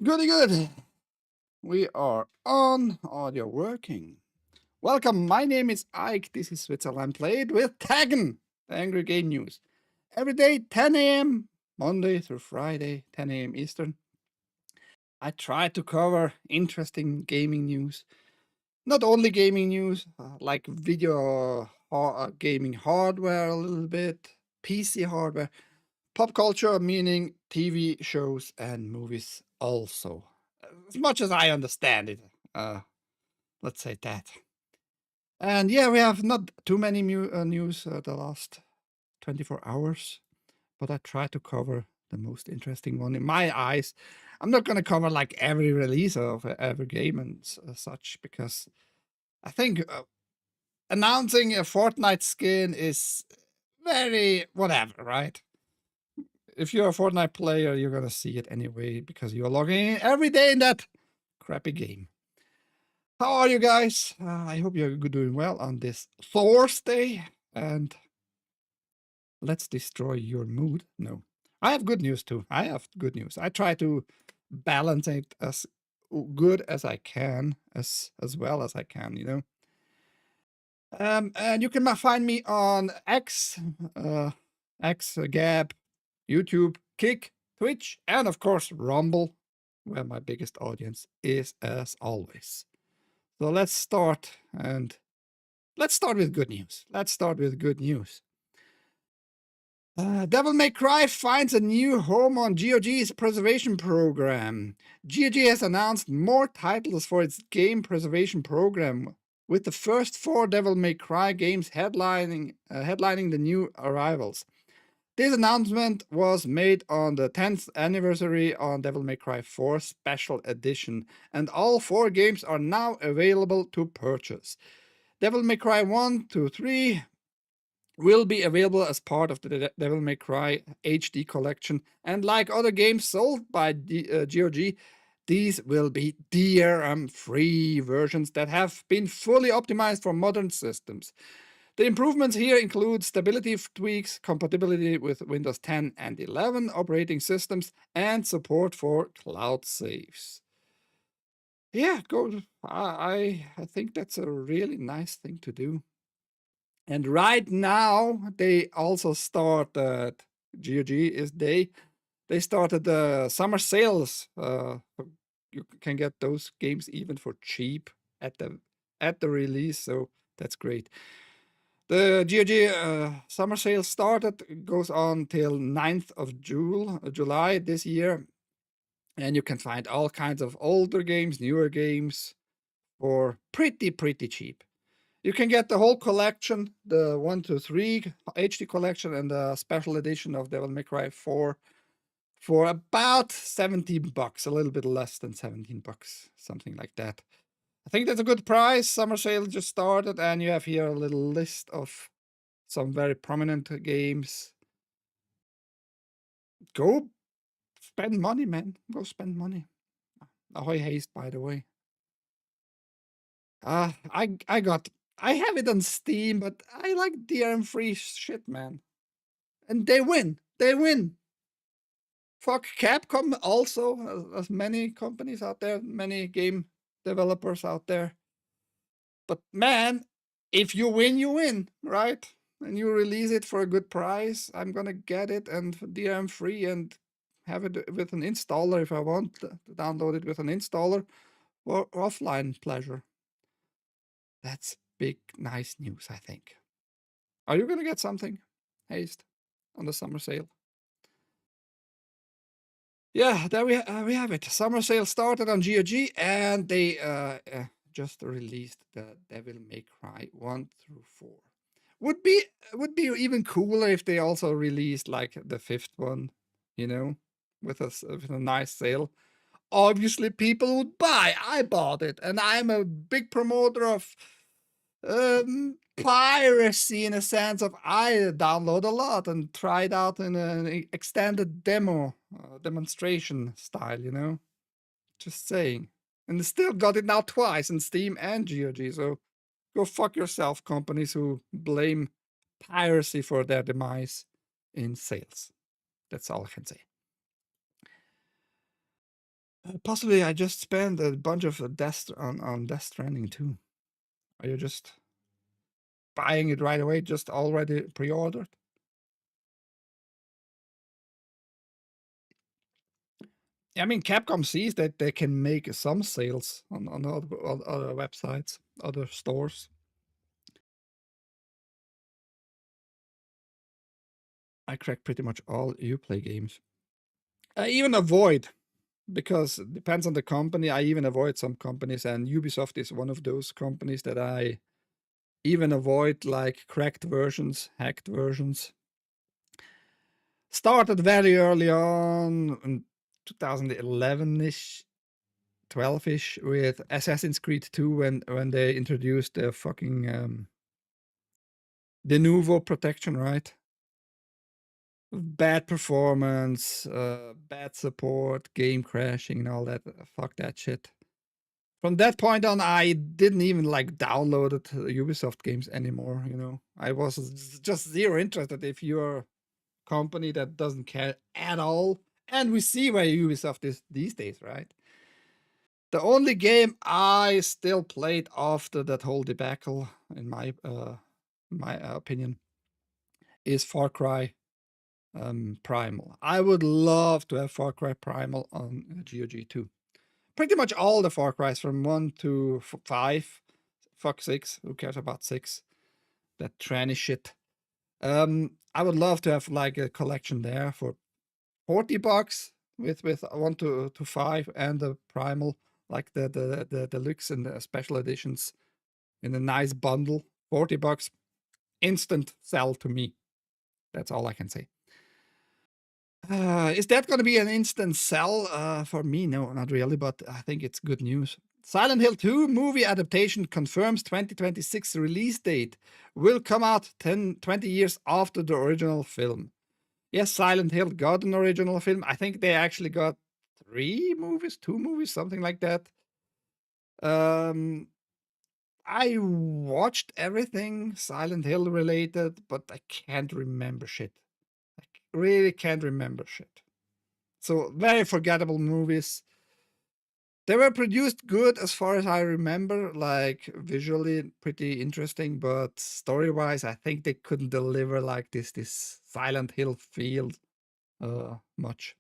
Goody good. We are on audio working. Welcome. My name is Ike. This is Switzerland Played with Tagen, the Angry Game News. Every day, 10 a.m., Monday through Friday, 10 a.m. Eastern. I try to cover interesting gaming news. Not only gaming news, like video gaming hardware a little bit, PC hardware, pop culture, meaning TV shows and movies also. As much as I understand it, uh, let's say that. And yeah, we have not too many news the last 24 hours, but I try to cover the most interesting one in my eyes. I'm not going to cover like every release of every game and such, because I think announcing a Fortnite skin is very whatever, right? If you're a Fortnite player, you're gonna see it anyway because you're logging in every day in that crappy game. How are you guys? I hope you're doing well on this Thursday, and let's destroy your mood. No, I have good news too. I have good news. I try to balance it as good as I can, as well as I can. And you can find me on Gab, YouTube, Kick, Twitch, and of course Rumble, where my biggest audience is as always. So let's start with good news. Let's start with good news. Devil May Cry finds a new home on GOG's preservation program. GOG has announced more titles for its game preservation program, with the first 4 Devil May Cry games headlining the new arrivals. This announcement was made on the 10th anniversary on Devil May Cry 4 Special Edition, and all 4 games are now available to purchase. Devil May Cry 1, 2, 3 will be available as part of the Devil May Cry HD collection, and like other games sold by GOG, these will be DRM-free versions that have been fully optimized for modern systems. The improvements here include stability tweaks, compatibility with Windows 10 and 11 operating systems, and support for cloud saves. Yeah, go. I think that's a really nice thing to do. And right now, they also started, GOG is they started the summer sales. You can get those games even for cheap at the release, so that's great. The GOG summer sale started, goes on till 9th of July this year, and you can find all kinds of older games, newer games for pretty cheap. You can get the whole collection, the 1 to 3 HD collection and the special edition of Devil May Cry 4 for about $17, a little bit less than $17, something like that. I think that's a good price. Summer sale just started, and you have here a little list of some very prominent games. Go spend money, man. Go spend money. Ahoy haste, by the way. I have it on Steam, but I like DRM free shit, man. And they win. They win. Fuck Capcom also, as many companies out there, many game developers out there. But man, if you win, right? And you release it for a good price, I'm gonna get it and DRM free and have it with an installer if I want to download it with an installer or offline pleasure. That's big, nice news, I think. Are you gonna get something, Haste, on the summer sale? Yeah, there we have it. Summer sale started on GOG, and they just released the Devil May Cry 1 through 4. Would be even cooler if they also released like the 5th one, you know, with a nice sale. Obviously, people would buy. I bought it, and I'm a big promoter of piracy in a sense of I download a lot and try it out in an extended demonstration style, Just saying. And still got it now twice in Steam and GOG, so go fuck yourself, companies who blame piracy for their demise in sales. That's all I can say. Possibly, I just spent a bunch of Death on Death Stranding too. Are you just buying it right away? Just already pre-ordered? I mean, Capcom sees that they can make some sales on other websites, other stores. I crack pretty much all Uplay games. I even avoid, because it depends on the company. I even avoid some companies, and Ubisoft is one of those companies that I even avoid, like cracked versions, hacked versions. Started very early on in 2011-ish, 12-ish with Assassin's Creed 2 when they introduced the fucking de novo protection, right? Bad performance, bad support, game crashing, and all that. Fuck that shit. From that point on, I didn't even like downloaded Ubisoft games anymore. You know, I was just zero interested. If you're a company that doesn't care at all, and we see where Ubisoft is these days, right? The only game I still played after that whole debacle, in my opinion, is Far Cry Primal. I would love to have Far Cry Primal on GOG too. Pretty much all the Far Cries from 1 to 5. Fuck 6. Who cares about 6? That tranny shit. I would love to have like a collection there for $40 with 1 to 5 and the Primal, like the deluxe and the special editions in a nice bundle. $40. Instant sell to me. That's all I can say. Is that going to be an instant sell for me? No, not really, but I think it's good news. Silent Hill 2 movie adaptation confirms 2026 release date. Will come out 20 years after the original film. Yes, Silent Hill got an original film. I think they actually got 2 movies, something like that. I watched everything Silent Hill related, but I can't remember shit. I really can't remember shit. So very forgettable movies. They were produced good as far as I remember, like visually pretty interesting, but story-wise, I think they couldn't deliver like this Silent Hill feel much.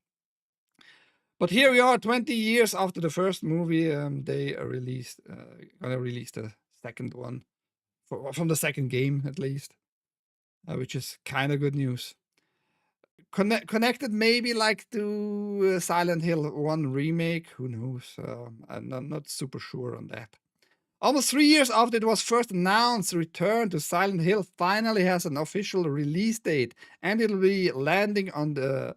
But here we are, 20 years after the first movie. They are gonna release the second one from the second game at least, which is kind of good news. Connected maybe like to Silent Hill 1 remake. Who knows? I'm not super sure on that. Almost 3 years after it was first announced, Return to Silent Hill finally has an official release date, and it'll be landing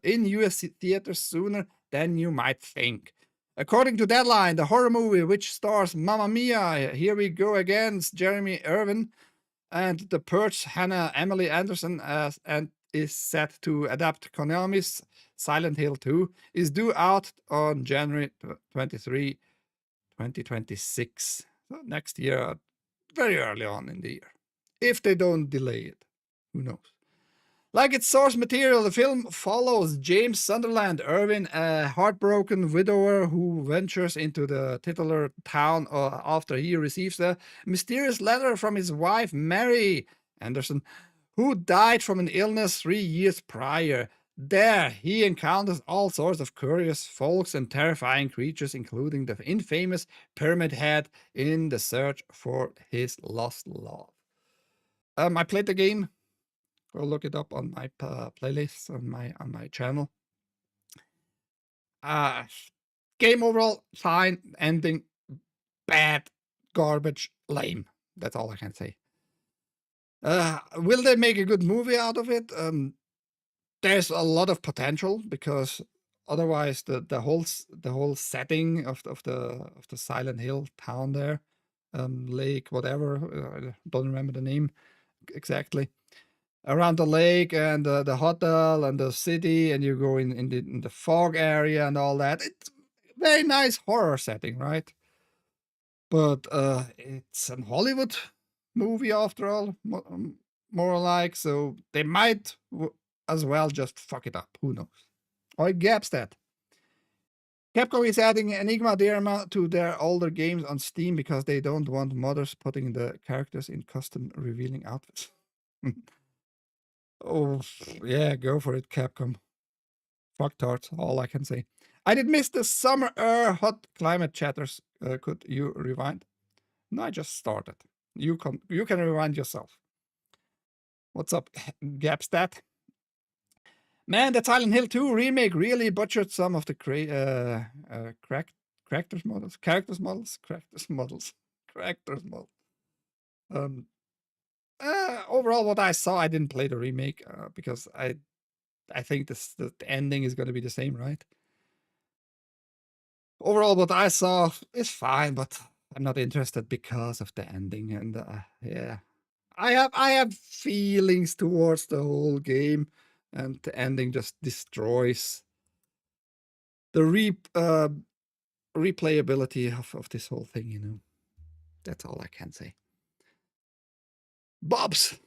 in US theaters sooner than you might think. According to Deadline, the horror movie, which stars Mamma Mia, Here We Go Again, Jeremy Irvin, and The Purge Hannah Emily Anderson, and is set to adapt Konami's Silent Hill 2, is due out on January 23, 2026. So next year, very early on in the year. If they don't delay it, who knows? Like its source material, the film follows James Sunderland Irvin, a heartbroken widower who ventures into the titular town after he receives a mysterious letter from his wife, Mary Anderson, who died from an illness 3 years prior. There, he encounters all sorts of curious folks and terrifying creatures, including the infamous Pyramid Head, in the search for his lost love. I played the game. Go look it up on my playlist on my channel. Game overall fine, ending bad, garbage, lame. That's all I can say. Will they make a good movie out of it? There's a lot of potential, because otherwise the whole setting of the Silent Hill town there, lake, whatever, I don't remember the name exactly, around the lake and the hotel and the city, and you go in the fog area and all that. It's very nice horror setting, right? But it's an Hollywood movie after all, more like, so they might as well just fuck it up. Who knows? Or gaps that. Capcom is adding Enigma Dharma to their older games on Steam because they don't want modders putting the characters in custom revealing outfits. Oh, yeah, go for it, Capcom. Fuck tarts, all I can say. I did miss the summer hot climate chatters. Could you rewind? No, I just started. You can rewind yourself. What's up, Gapstat? Man, the Silent Hill 2 remake really butchered some of the characters models. Overall, what I saw, I didn't play the remake because I think the ending is going to be the same, right? Overall, what I saw is fine, but I'm not interested because of the ending. And yeah, I have feelings towards the whole game, and the ending just destroys the replayability of this whole thing. You know, that's all I can say. Bobs.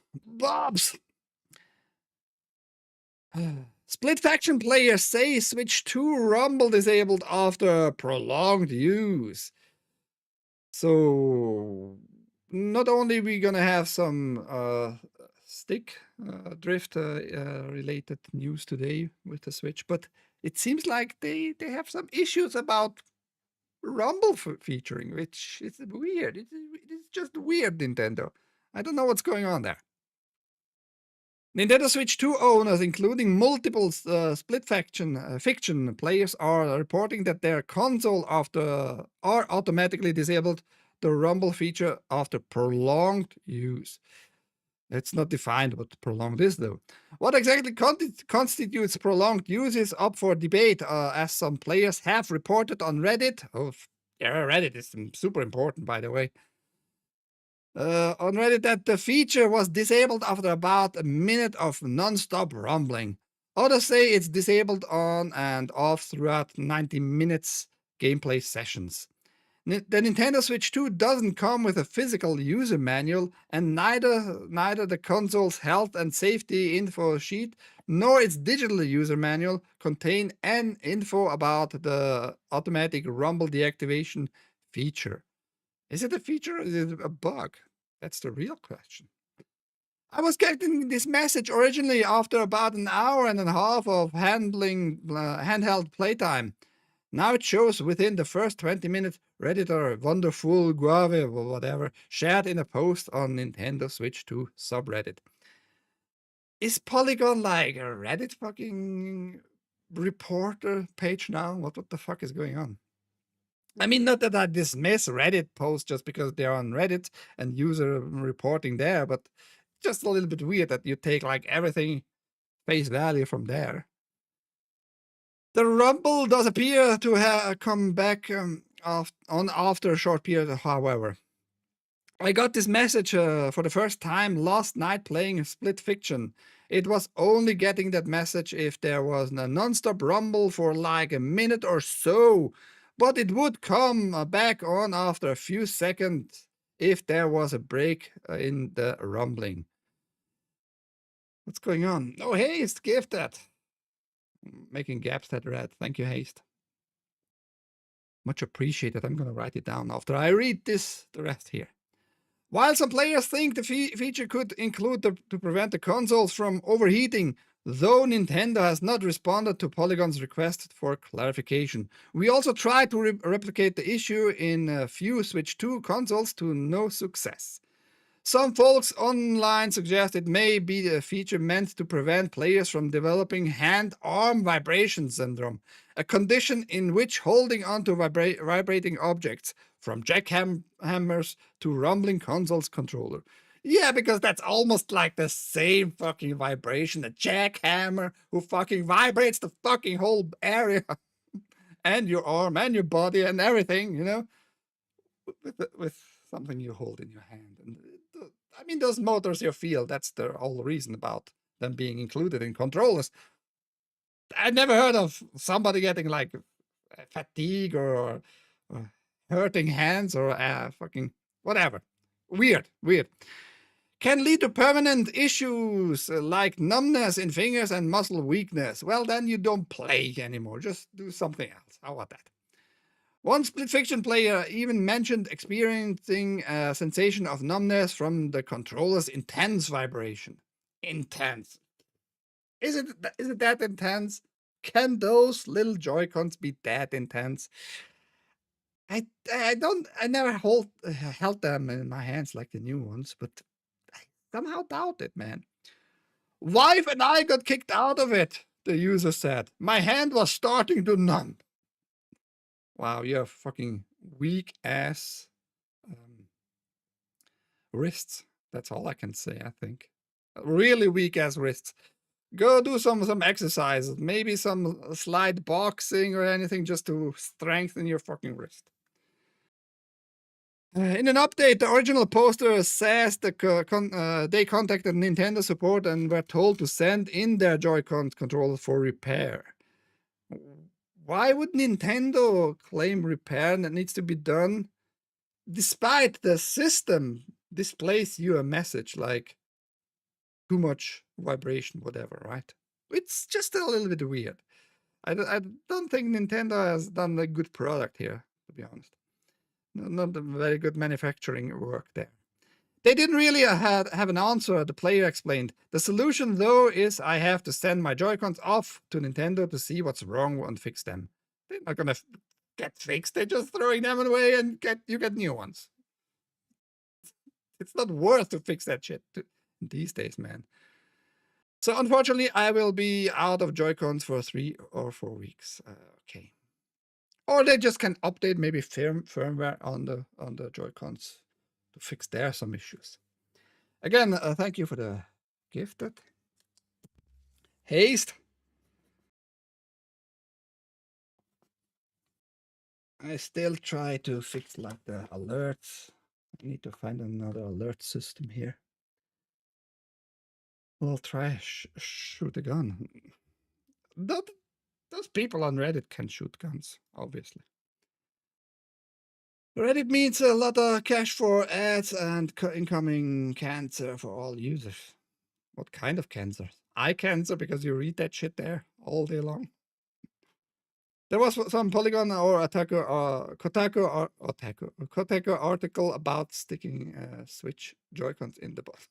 Split faction players say Switch 2 Rumble disabled after prolonged use. So not only we gonna have some stick drift related news today with the Switch, but it seems like they have some issues about Rumble featuring, which is weird. It's just weird, Nintendo. I don't know what's going on there. Nintendo Switch 2 owners, including multiple split fiction players, are reporting that their console are automatically disabled the rumble feature after prolonged use. It's not defined what prolonged is, though. What exactly constitutes prolonged use is up for debate, as some players have reported on Reddit. Oh, yeah, Reddit is super important, by the way. On Reddit that the feature was disabled after about a minute of non-stop rumbling. Others say it's disabled on and off throughout 90 minutes gameplay sessions. The Nintendo Switch 2 doesn't come with a physical user manual, and neither the console's health and safety info sheet nor its digital user manual contain any info about the automatic rumble deactivation feature. Is it a feature or is it a bug? That's the real question. I was getting this message originally after about an hour and a half of handheld playtime. Now it shows within the first 20 minutes, Redditor Wonderful Guave or whatever shared in a post on Nintendo Switch 2 subreddit. Is Polygon like a Reddit fucking reporter page now? What the fuck is going on? I mean, not that I dismiss Reddit posts just because they're on Reddit and user reporting there, but just a little bit weird that you take like everything face value from there. The rumble does appear to have come back after a short period, however. I got this message for the first time last night playing Split Fiction. It was only getting that message if there was a non-stop rumble for like a minute or so, but it would come back on after a few seconds if there was a break in the rumbling. What's going on? Oh, Haste, gift that. Making gaps that red. Thank you, Haste. Much appreciated. I'm going to write it down after I read the rest here. While some players think the feature could include to prevent the consoles from overheating, though Nintendo has not responded to Polygon's request for clarification. We also tried to replicate the issue in a few Switch 2 consoles to no success. Some folks online suggest it may be a feature meant to prevent players from developing hand-arm vibration syndrome, a condition in which holding onto vibrating objects, from jackhammers to rumbling consoles controller. Yeah, because that's almost like the same fucking vibration, a jackhammer who fucking vibrates the fucking whole area and your arm and your body and everything, you know, with something you hold in your hand. And I mean, those motors you feel, that's the whole reason about them being included in controllers. I never heard of somebody getting like fatigue or hurting hands or fucking whatever. Weird. Can lead to permanent issues like numbness in fingers and muscle weakness. Well, then you don't play anymore. Just do something else. How about that? One split fiction player even mentioned experiencing a sensation of numbness from the controller's intense vibration. Intense. Is it that intense? Can those little Joy-Cons be that intense? I never held them in my hands like the new ones, but I somehow doubt it, man. Wife and I got kicked out of it, the user said. My hand was starting to numb. Wow, you have fucking weak ass wrists. That's all I can say, I think. Really weak ass wrists. Go do some exercises, maybe some slide boxing or anything just to strengthen your fucking wrist. In an update, the original poster says they contacted Nintendo support and were told to send in their Joy-Con controllers for repair. Why would Nintendo claim repair that needs to be done despite the system displays you a message like too much vibration, whatever, right? It's just a little bit weird. I don't think Nintendo has done a good product here, to be honest. Not a very good manufacturing work there. They didn't really have an answer, the player explained. The solution, though, is I have to send my Joy-Cons off to Nintendo to see what's wrong and fix them. They're not gonna get fixed, they're just throwing them away and you get new ones. It's not worth to fix that shit these days, man. So unfortunately, I will be out of Joy-Cons for 3 or 4 weeks. Okay. Or they just can update maybe firmware on the Joy-Cons to fix there some issues. Again, thank you for the gifted. Haste. I still try to fix like the alerts. I need to find another alert system here. We'll try shoot a gun. Those people on Reddit can shoot guns, obviously. Reddit means a lot of cash for ads and incoming cancer for all users. What kind of cancer? Eye cancer because you read that shit there all day long. There was some Polygon or Kotaku article about sticking Switch Joy-Cons in the box.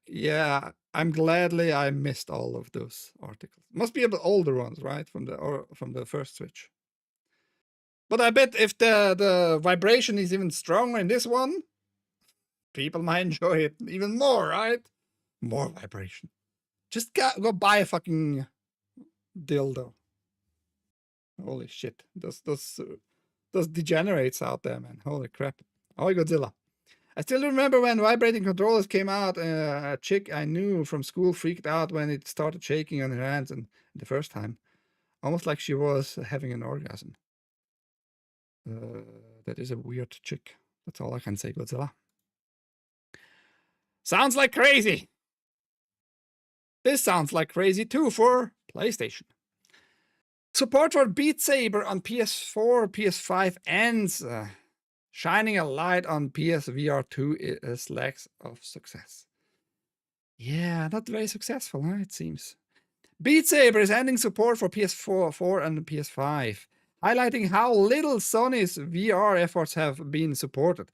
Yeah, I'm gladly I missed all of those articles. Must be a bit older ones, right? From the first Switch. But I bet if the vibration is even stronger in this one, people might enjoy it even more, right? More vibration. Just go buy a fucking dildo. Holy shit. Those degenerates out there, man. Holy crap. Oh, Godzilla. I still remember when vibrating controllers came out. A chick I knew from school freaked out when it started shaking on her hands and the first time. Almost like she was having an orgasm. That is a weird chick. That's all I can say, Godzilla. Sounds like crazy. This sounds like crazy too for PlayStation. Support for Beat Saber on PS4, PS5 ends, shining a light on PSVR 2 is lacks of success. Yeah, not very successful, huh, it seems. Beat Saber is ending support for PS4 and PS5, highlighting how little Sony's VR efforts have been supported.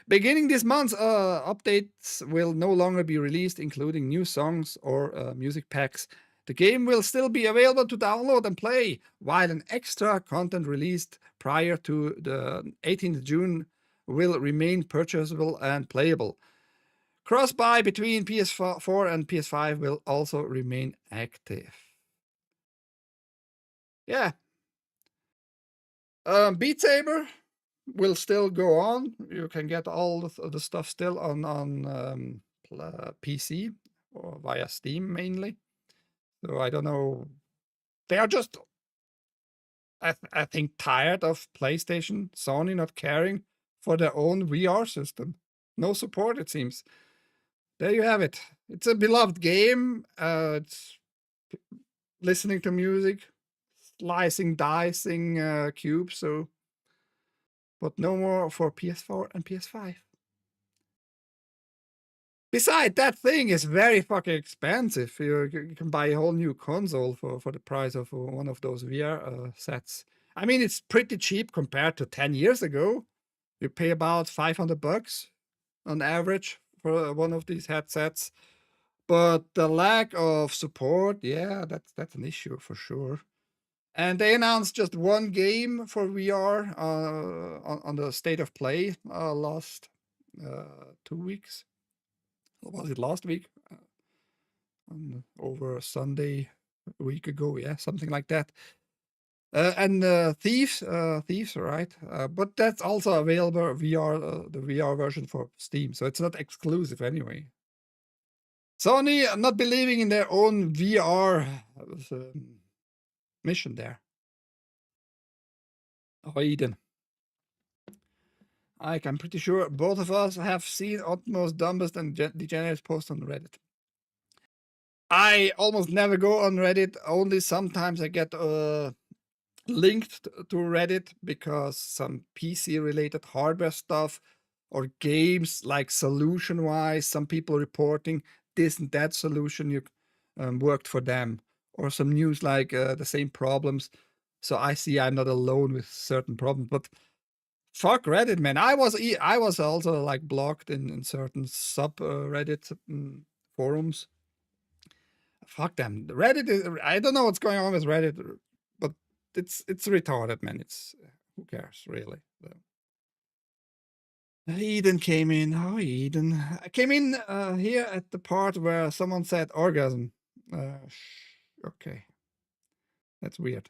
Beginning this month, updates will no longer be released, including new songs or music packs. The game will still be available to download and play, while an extra content released prior to the 18th June will remain purchasable and playable. Cross-buy between PS4 and PS5 will also remain active. Yeah. Beat Saber will still go on. You can get all the stuff still on PC or via Steam mainly. So I don't know. They are just, I think, tired of PlayStation, Sony not caring for their own VR system. No support, it seems. There you have it. It's a beloved game. It's listening to music, slicing, dicing cubes. So, but no more for PS4 and PS5. Besides, that thing is very fucking expensive. You can buy a whole new console for the price of one of those VR sets. I mean, it's pretty cheap compared to 10 years ago. You pay about $500 on average for one of these headsets. But the lack of support, yeah, that's an issue for sure. And they announced just one game for VR on the State of Play last 2 weeks. Or was it last week? Over Sunday a week ago, yeah, something like that. And Thieves, right? But that's also available VR, the VR version for Steam, so it's not exclusive anyway. Sony not believing in their own VR mission there. Oh, Eden. I'm pretty sure both of us have seen Utmost Dumbest and Degenerate post on Reddit. I almost never go on Reddit. Only sometimes I get linked to Reddit because some PC-related hardware stuff or games like solution-wise, some people reporting this and that solution worked for them, or some news like the same problems. So I see I'm not alone with certain problems, but fuck Reddit, man. I was also like blocked in certain subreddit forums. Fuck them. Reddit is, I don't know what's going on with Reddit, but it's retarded, man. It's who cares really. Eden came in. Oh, Eden. I came in here at the part where someone said orgasm. Okay. That's weird.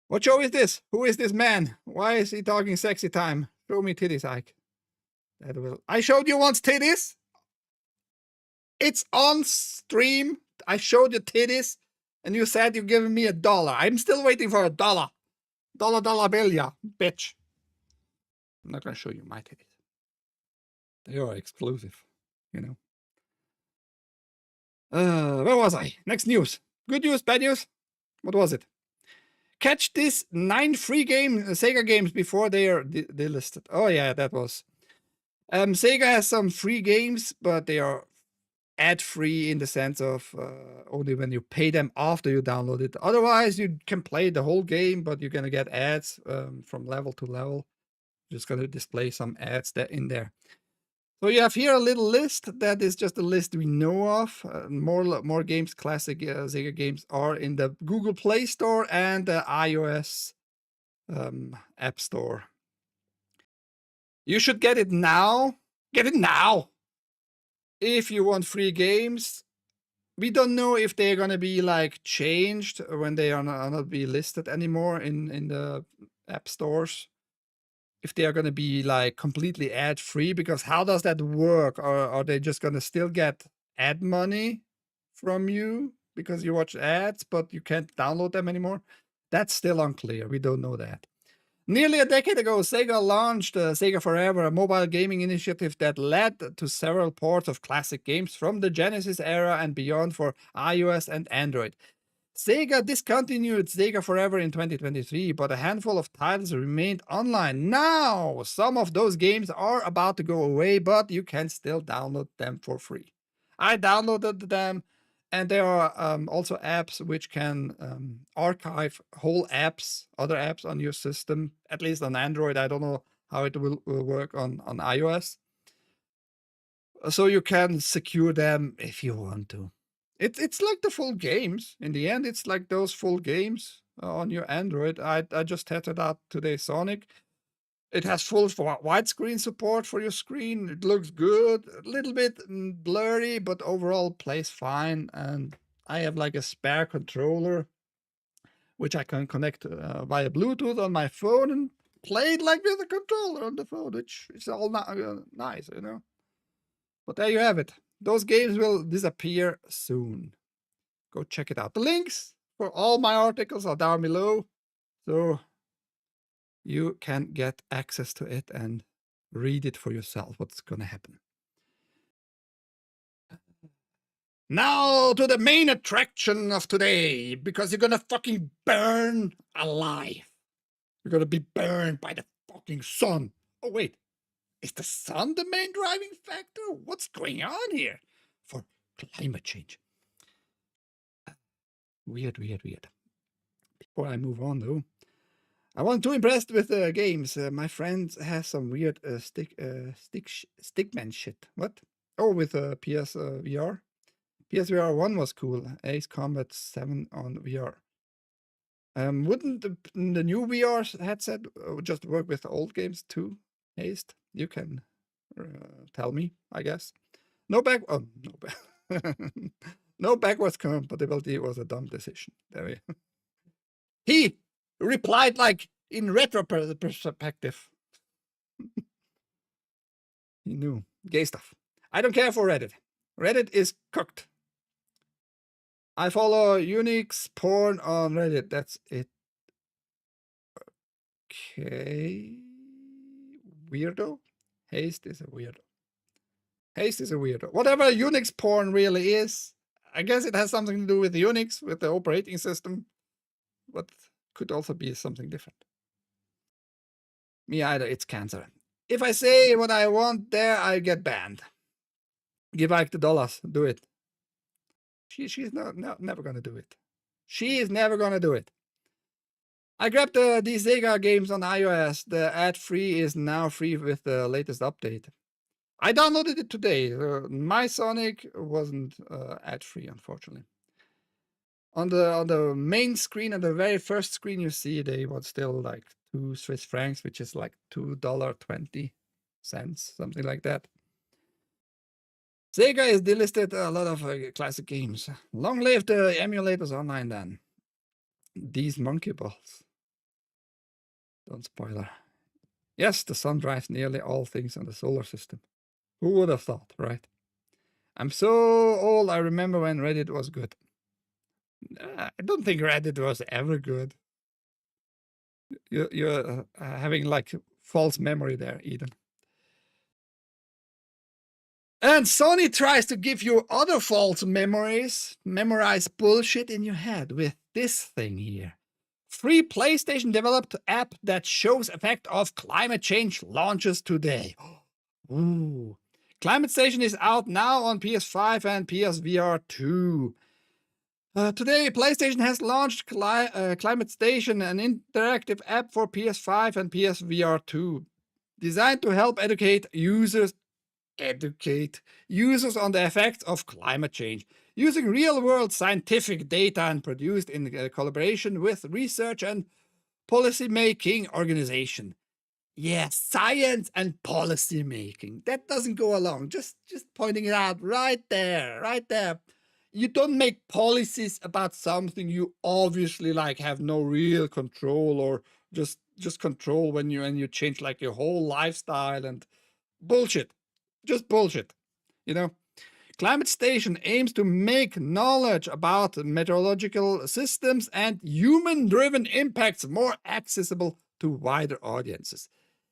What show is this? Who is this man? Why is he talking sexy time? Show me titties, Ike. I showed you once titties. It's on stream. I showed you titties, and you said you're giving me $1. I'm still waiting for $1. Dollar bill, yeah, bitch. I'm not gonna show you my titties. They are exclusive, you know. Where was I? Next news. Good news, bad news? What was it? Catch this 9 free Sega games before they are delisted. Oh yeah, that was. Sega has some free games, but they are ad-free in the sense of only when you pay them after you download it. Otherwise, you can play the whole game, but you're gonna get ads from level to level. Just gonna display some ads in there. So you have here a little list. That is just a list we know of. More games, classic Sega games, are in the Google Play Store and the iOS App Store. You should get it now. Get it now! If you want free games. We don't know if they're gonna be like changed when they are not be listed anymore in the app stores. If they are gonna be like completely ad free, because how does that work? Or are they just gonna still get ad money from you because you watch ads, but you can't download them anymore? That's still unclear. We don't know that. Nearly a decade ago, Sega launched Sega Forever, a mobile gaming initiative that led to several ports of classic games from the Genesis era and beyond for iOS and Android. Sega discontinued Sega Forever in 2023, but a handful of titles remained online. Now, some of those games are about to go away, but you can still download them for free. I downloaded them. And there are also apps which can archive whole apps, other apps on your system, at least on Android. I don't know how it will work on iOS. So you can secure them if you want to. It's like the full games. In the end, it's like those full games on your Android. I just tested out today Sonic. It has full widescreen support for your screen. It looks good, a little bit blurry, but overall plays fine. And I have like a spare controller, which I can connect via Bluetooth on my phone and play it like with a controller on the phone, which is all nice, you know. But there you have it. Those games will disappear soon. Go check it out. The links for all my articles are down below. So you can get access to it and read it for yourself, what's gonna happen. Now to the main attraction of today, because you're gonna fucking burn alive. You're gonna be burned by the fucking sun. Oh, wait. Is the sun the main driving factor? What's going on here for climate change? Weird. Before I move on, though, I wasn't too impressed with the games. My friend has some weird stickman shit. What? Oh, with PS VR. PSVR 1 was cool. Ace Combat 7 on VR. Wouldn't the new VR headset just work with old games too? Haste, you can tell me, I guess. No back. Oh, no back. No backwards compatibility was a dumb decision. There we. He replied like in retro perspective. He knew gay stuff. I don't care for Reddit. Reddit is cooked. I follow Unix porn on Reddit. That's it. Okay. Weirdo. Haste is a weirdo. Haste is a weirdo. Whatever Unix porn really is, I guess it has something to do with Unix, with the operating system, but could also be something different. Me either, it's cancer. If I say what I want there, I get banned. Give back the dollars, do it. She's never gonna do it. She is never gonna do it. I grabbed these Sega games on iOS. The ad-free is now free with the latest update. I downloaded it today. My Sonic wasn't ad-free, unfortunately. On the main screen, on the very first screen you see, they was still like 2 Swiss francs, which is like $2.20, something like that. Sega is delisted a lot of classic games. Long live the emulators online then. These monkey balls. Don't spoiler. Yes, the sun drives nearly all things in the solar system. Who would have thought, right? I'm so old, I remember when Reddit was good. I don't think Reddit was ever good. You're having like false memory there, Eden. And Sony tries to give you other false memories, memorize bullshit in your head with this thing here. Free PlayStation developed app that shows effect of climate change launches today. Ooh. Climate Station is out now on PS5 and PSVR 2. Today, PlayStation has launched Climate Station, an interactive app for PS5 and PSVR 2, designed to help educate users on the effects of climate change, using real-world scientific data and produced in collaboration with research and policy-making organization. Yes, science and policy making. That doesn't go along. Just pointing it out right there, right there. You don't make policies about something you obviously like have no real control, or just control when you change like your whole lifestyle and bullshit. Just bullshit. You know? Climate Station aims to make knowledge about meteorological systems and human-driven impacts more accessible to wider audiences.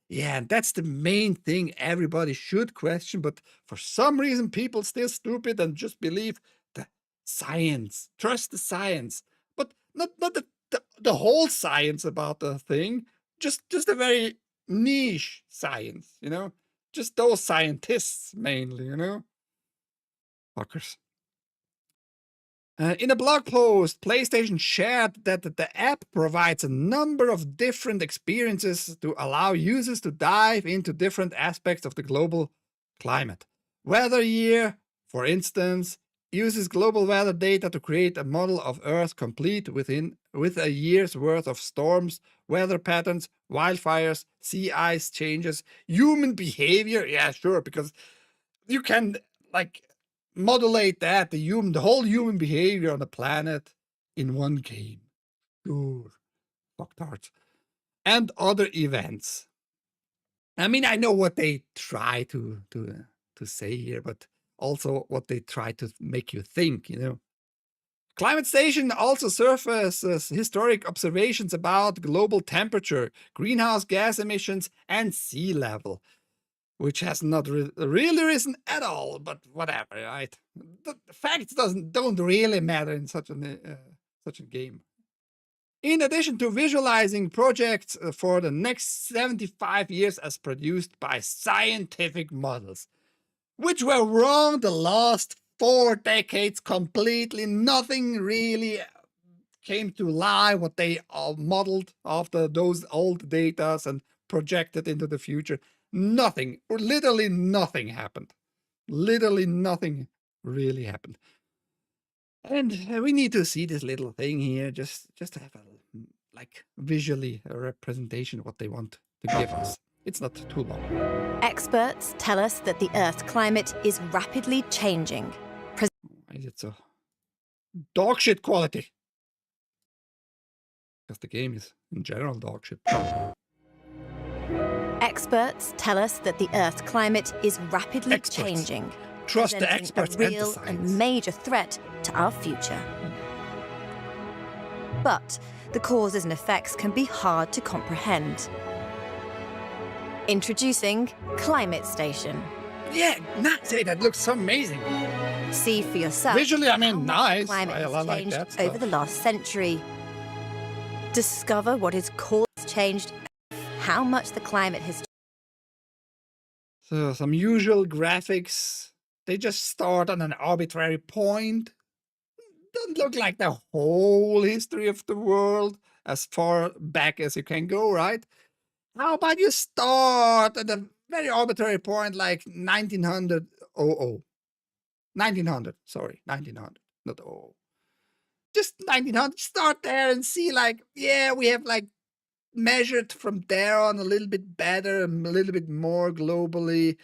Yeah, and that's the main thing everybody should question, but for some reason people still stupid and just believe the science. Trust the science. But not the whole science about the thing, just a very niche science, you know? Just those scientists mainly, you know? Fuckers. In a blog post, PlayStation shared that the app provides a number of different experiences to allow users to dive into different aspects of the global climate. Weather year, for instance, uses global weather data to create a model of Earth complete with a year's worth of storms, weather patterns, wildfires, sea ice changes, human behavior. Yeah, sure, because you can like modulate that, the whole human behavior on the planet in one game. Sure, fucktards. And other events. I mean, I know what they try to say here, but also what they try to make you think, you know. Climate Station also surfaces historic observations about global temperature, greenhouse gas emissions, and sea level, which has not really risen at all, but whatever, right? The facts don't really matter in such a game. In addition to visualizing projects for the next 75 years as produced by scientific models, which were wrong the last 4 decades completely. Nothing really came to lie what they modeled after those old data and projected into the future. Nothing, literally nothing happened. Literally nothing really happened. And we need to see this little thing here, just to have a like visually a representation of what they want to give us. It's not too long. Experts tell us that the Earth's climate is rapidly changing. Why is it so dog shit quality? Because the game is in general dog shit. Experts tell us that the Earth's climate is rapidly changing. Trust the experts a real and major threat to our future. But the causes and effects can be hard to comprehend. Introducing Climate Station. Yeah, nice. That looks so amazing. See for yourself. Visually, I mean, nice. Climate has like changed that stuff. over the last century. Discover what is changed, how much the climate has changed. So some usual graphics. They just start on an arbitrary point. Doesn't look like the whole history of the world as far back as you can go, right? How about you start at a very arbitrary point like 1900. 1900, sorry, 1900, not 00. Just 1900, start there and see like, yeah, we have like measured from there on a little bit better, a little bit more globally.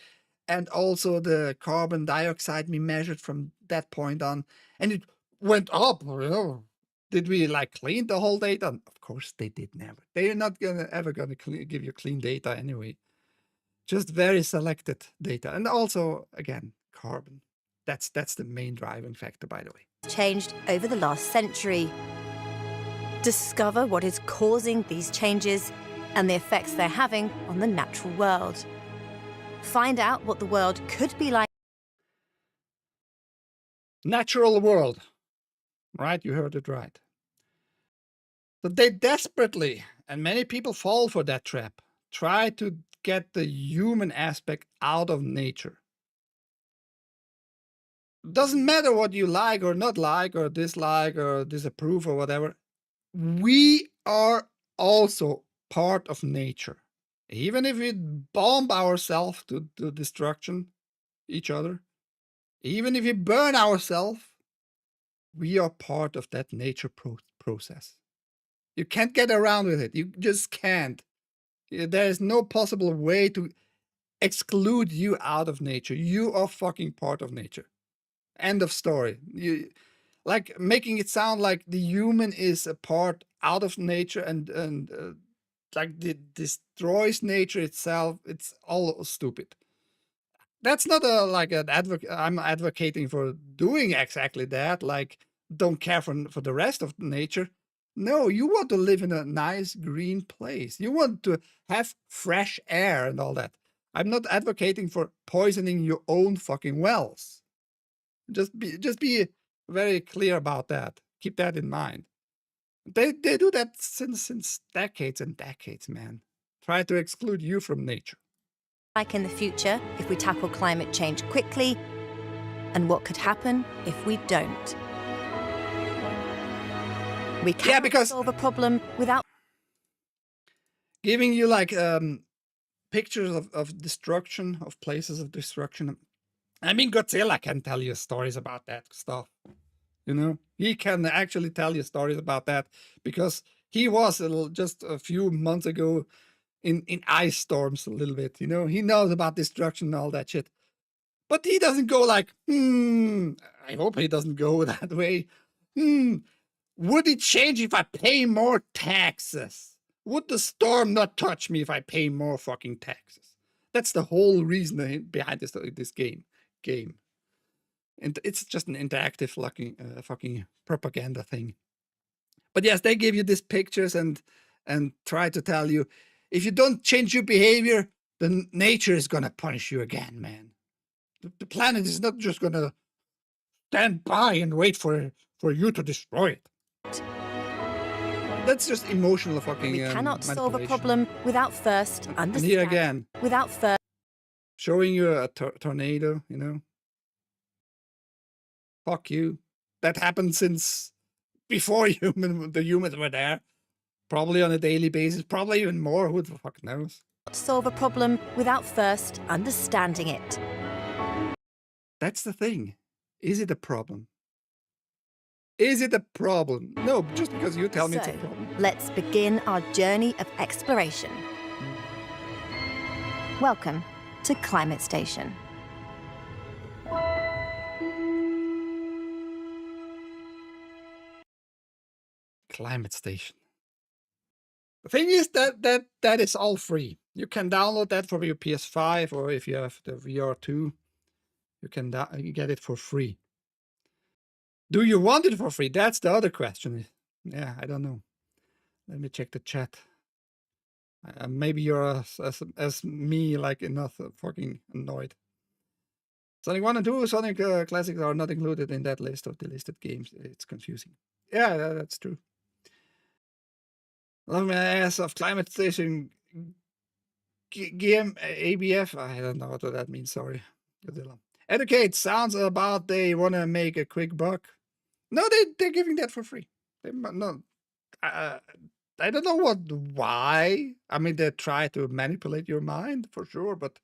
And also the carbon dioxide we measured from that point on. And it went up, you know. Did we like clean the whole data? Of course they did never. They're not ever gonna give you clean data anyway. Just very selected data. And also, again, carbon. That's the main driving factor, by the way. Changed over the last century. Discover what is causing these changes and the effects they're having on the natural world. Find out what the world could be like. Natural world. Right? You heard it right. So they desperately, and many people fall for that trap, try to get the human aspect out of nature. Doesn't matter what you like or not like or dislike or disapprove or whatever. We are also part of nature. Even if we bomb ourselves to destruction, each other, even if we burn ourselves, we are part of that nature process. You can't get around with it. You just can't. There is no possible way to exclude you out of nature. You are fucking part of nature. End of story. You, like making it sound like the human is a part out of nature and like destroys nature itself. It's all stupid. That's not a like an advocate. I'm advocating for doing exactly that. Like, don't care for the rest of nature. No, you want to live in a nice green place. You want to have fresh air and all that. I'm not advocating for poisoning your own fucking wells. Just be very clear about that. Keep that in mind. They do that since decades and decades, man. Try to exclude you from nature. Like in the future if we tackle climate change quickly, and what could happen if we don't. We can't solve a problem without giving you like pictures of destruction, of places of destruction. I mean, Godzilla can tell you stories about that stuff. You know, he can actually tell you stories about that because he was just a few months ago in ice storms a little bit. You know, he knows about destruction and all that shit. But he doesn't go like, I hope he doesn't go that way. Would it change if I pay more taxes? Would the storm not touch me if I pay more fucking taxes? That's the whole reason behind this game. And it's just an interactive fucking propaganda thing. But yes, they give you these pictures and try to tell you, if you don't change your behavior, then nature is gonna punish you again, man. The planet is not just gonna stand by and wait for you to destroy it. That's just emotional fucking We cannot solve a manipulation. problem without first And understanding. here again, Without first showing you a tornado, you know. Fuck you. That happened since before the humans were there. Probably on a daily basis, probably even more. Who the fuck knows? solve a problem without first understanding it. That's the thing. Is it a problem? Is it a problem? No, just because you tell me it's a problem. Let's begin our journey of exploration. Welcome to Climate Station. Climate Station. The thing is that is all free. You can download that for your PS5, or if you have the VR2, you can get it for free. Do you want it for free? That's the other question. Yeah, I don't know. Let me check the chat. Maybe you're as me, like enough fucking annoyed. Sonic 1 and 2, Sonic Classics are not included in that list of delisted games. It's confusing. Yeah, that's true. Love my ass of Climate Station game ABF. I don't know what that means. Sorry. Godzilla. Educate sounds about they want to make a quick buck. No, they're giving that for free. No, I don't know why. I mean, they try to manipulate your mind for sure, but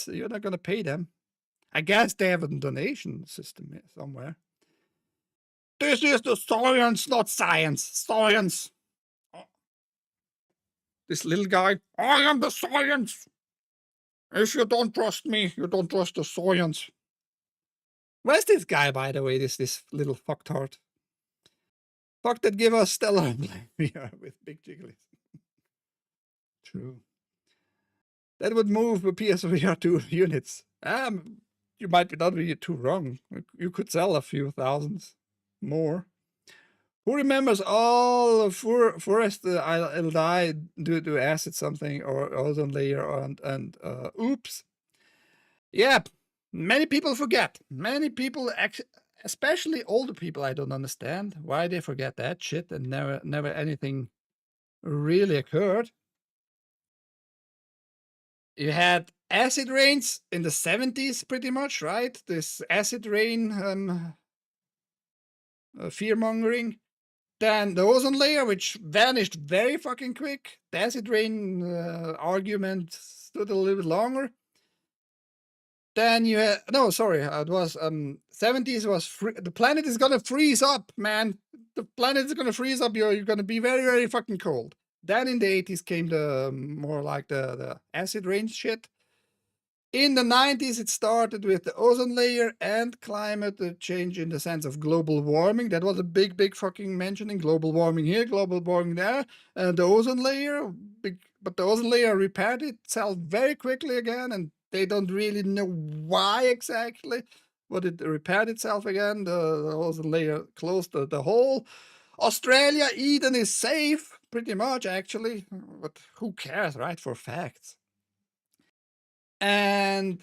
you're not going to pay them. I guess they have a donation system somewhere. This is the science, not science. Science. This little guy, I am the science. If you don't trust me, you don't trust the science. Where's this guy, by the way? This little fucktard. Fuck that give us stellar with big jigglies. True. That would move the PSVR 2 units. You might not be too wrong. You could sell a few thousands more. Who remembers all of forest I'll die due to acid something or ozone layer and oops. Yeah, many people forget. Many people, especially older people, I don't understand why they forget that shit and never anything really occurred. You had acid rains in the 70s pretty much, right? This acid rain fear-mongering. Then the ozone layer, which vanished very fucking quick. The acid rain argument stood a little bit longer. Then you had, no, sorry, it was 70s was the planet is gonna freeze up, man. The planet is gonna freeze up. You're gonna be very, very fucking cold. Then in the 80s came the more like the acid rain shit. In the 90s, it started with the ozone layer and climate change in the sense of global warming. That was a big, big fucking mentioning. Global warming here, global warming there. And the ozone layer, but the ozone layer repaired itself very quickly again, and they don't really know why exactly, but it repaired itself again. The ozone layer closed the hole. Australia, Eden is safe, pretty much, actually. But who cares, right? For facts. And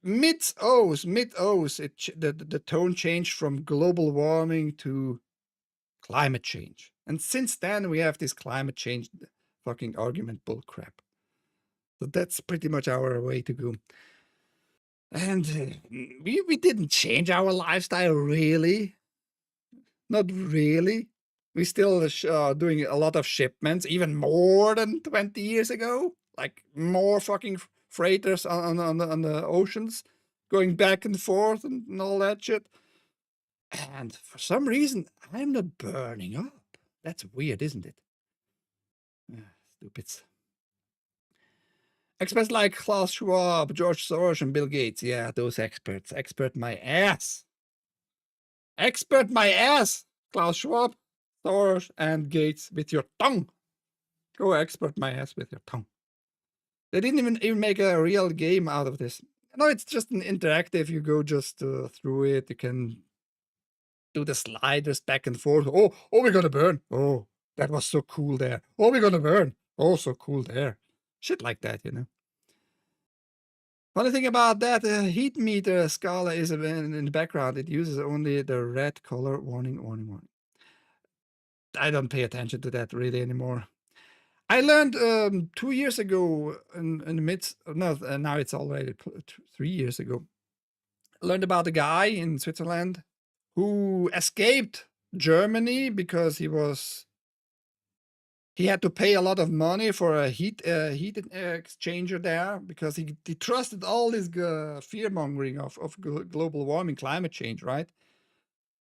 mid-O's, the tone changed from global warming to climate change. And since then, we have this climate change fucking argument bullcrap. So that's pretty much our way to go. And we didn't change our lifestyle, really. Not really. We still doing a lot of shipments, even more than 20 years ago. Like more fucking freighters on the oceans, going back and forth and all that shit. And for some reason, I'm not burning up. That's weird, isn't it? Stupids. Experts like Klaus Schwab, George Soros, and Bill Gates. Yeah, those experts. Expert my ass. Expert my ass. Klaus Schwab, Soros, and Gates with your tongue. Go expert my ass with your tongue. They didn't even make a real game out of this. No, it's just an interactive. You go just through it. You can do the sliders back and forth. Oh, we're gonna burn. Oh, that was so cool there. Oh, we're gonna burn. Oh, so cool there. Shit like that, you know. Funny thing about that, heat meter scala is in the background. It uses only the red color. Warning, warning, warning. I don't pay attention to that really anymore. I learned 2 years ago in the midst. No, now it's already 3 years ago. I learned about a guy in Switzerland who escaped Germany because he had to pay a lot of money for a heat exchanger there because he trusted all this fear mongering of global warming, climate change, right?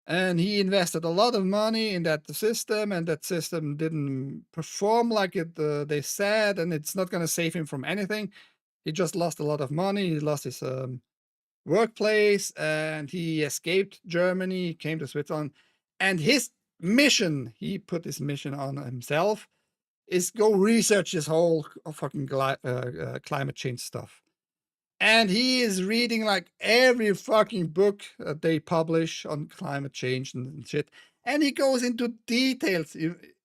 And he invested a lot of money in that system, and that system didn't perform like they said, and it's not going to save him from anything. He just lost a lot of money. He lost his workplace, and he escaped Germany, came to Switzerland, and his mission, he put his mission on himself, is go research this whole fucking climate change stuff. And he is reading like every fucking book they publish on climate change and shit. And he goes into details.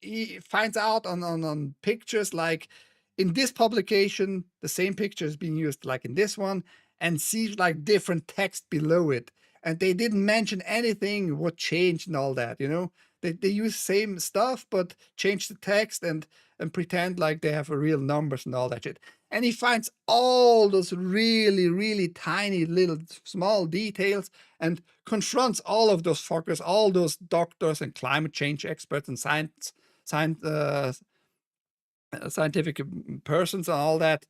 He finds out on pictures like in this publication, the same picture is being used like in this one, and sees like different text below it. And they didn't mention anything, what changed and all that, you know? They use same stuff, but change the text and pretend like they have real numbers and all that shit. And he finds all those really, really tiny little small details and confronts all of those fuckers, all those doctors and climate change experts and scientific persons and all that.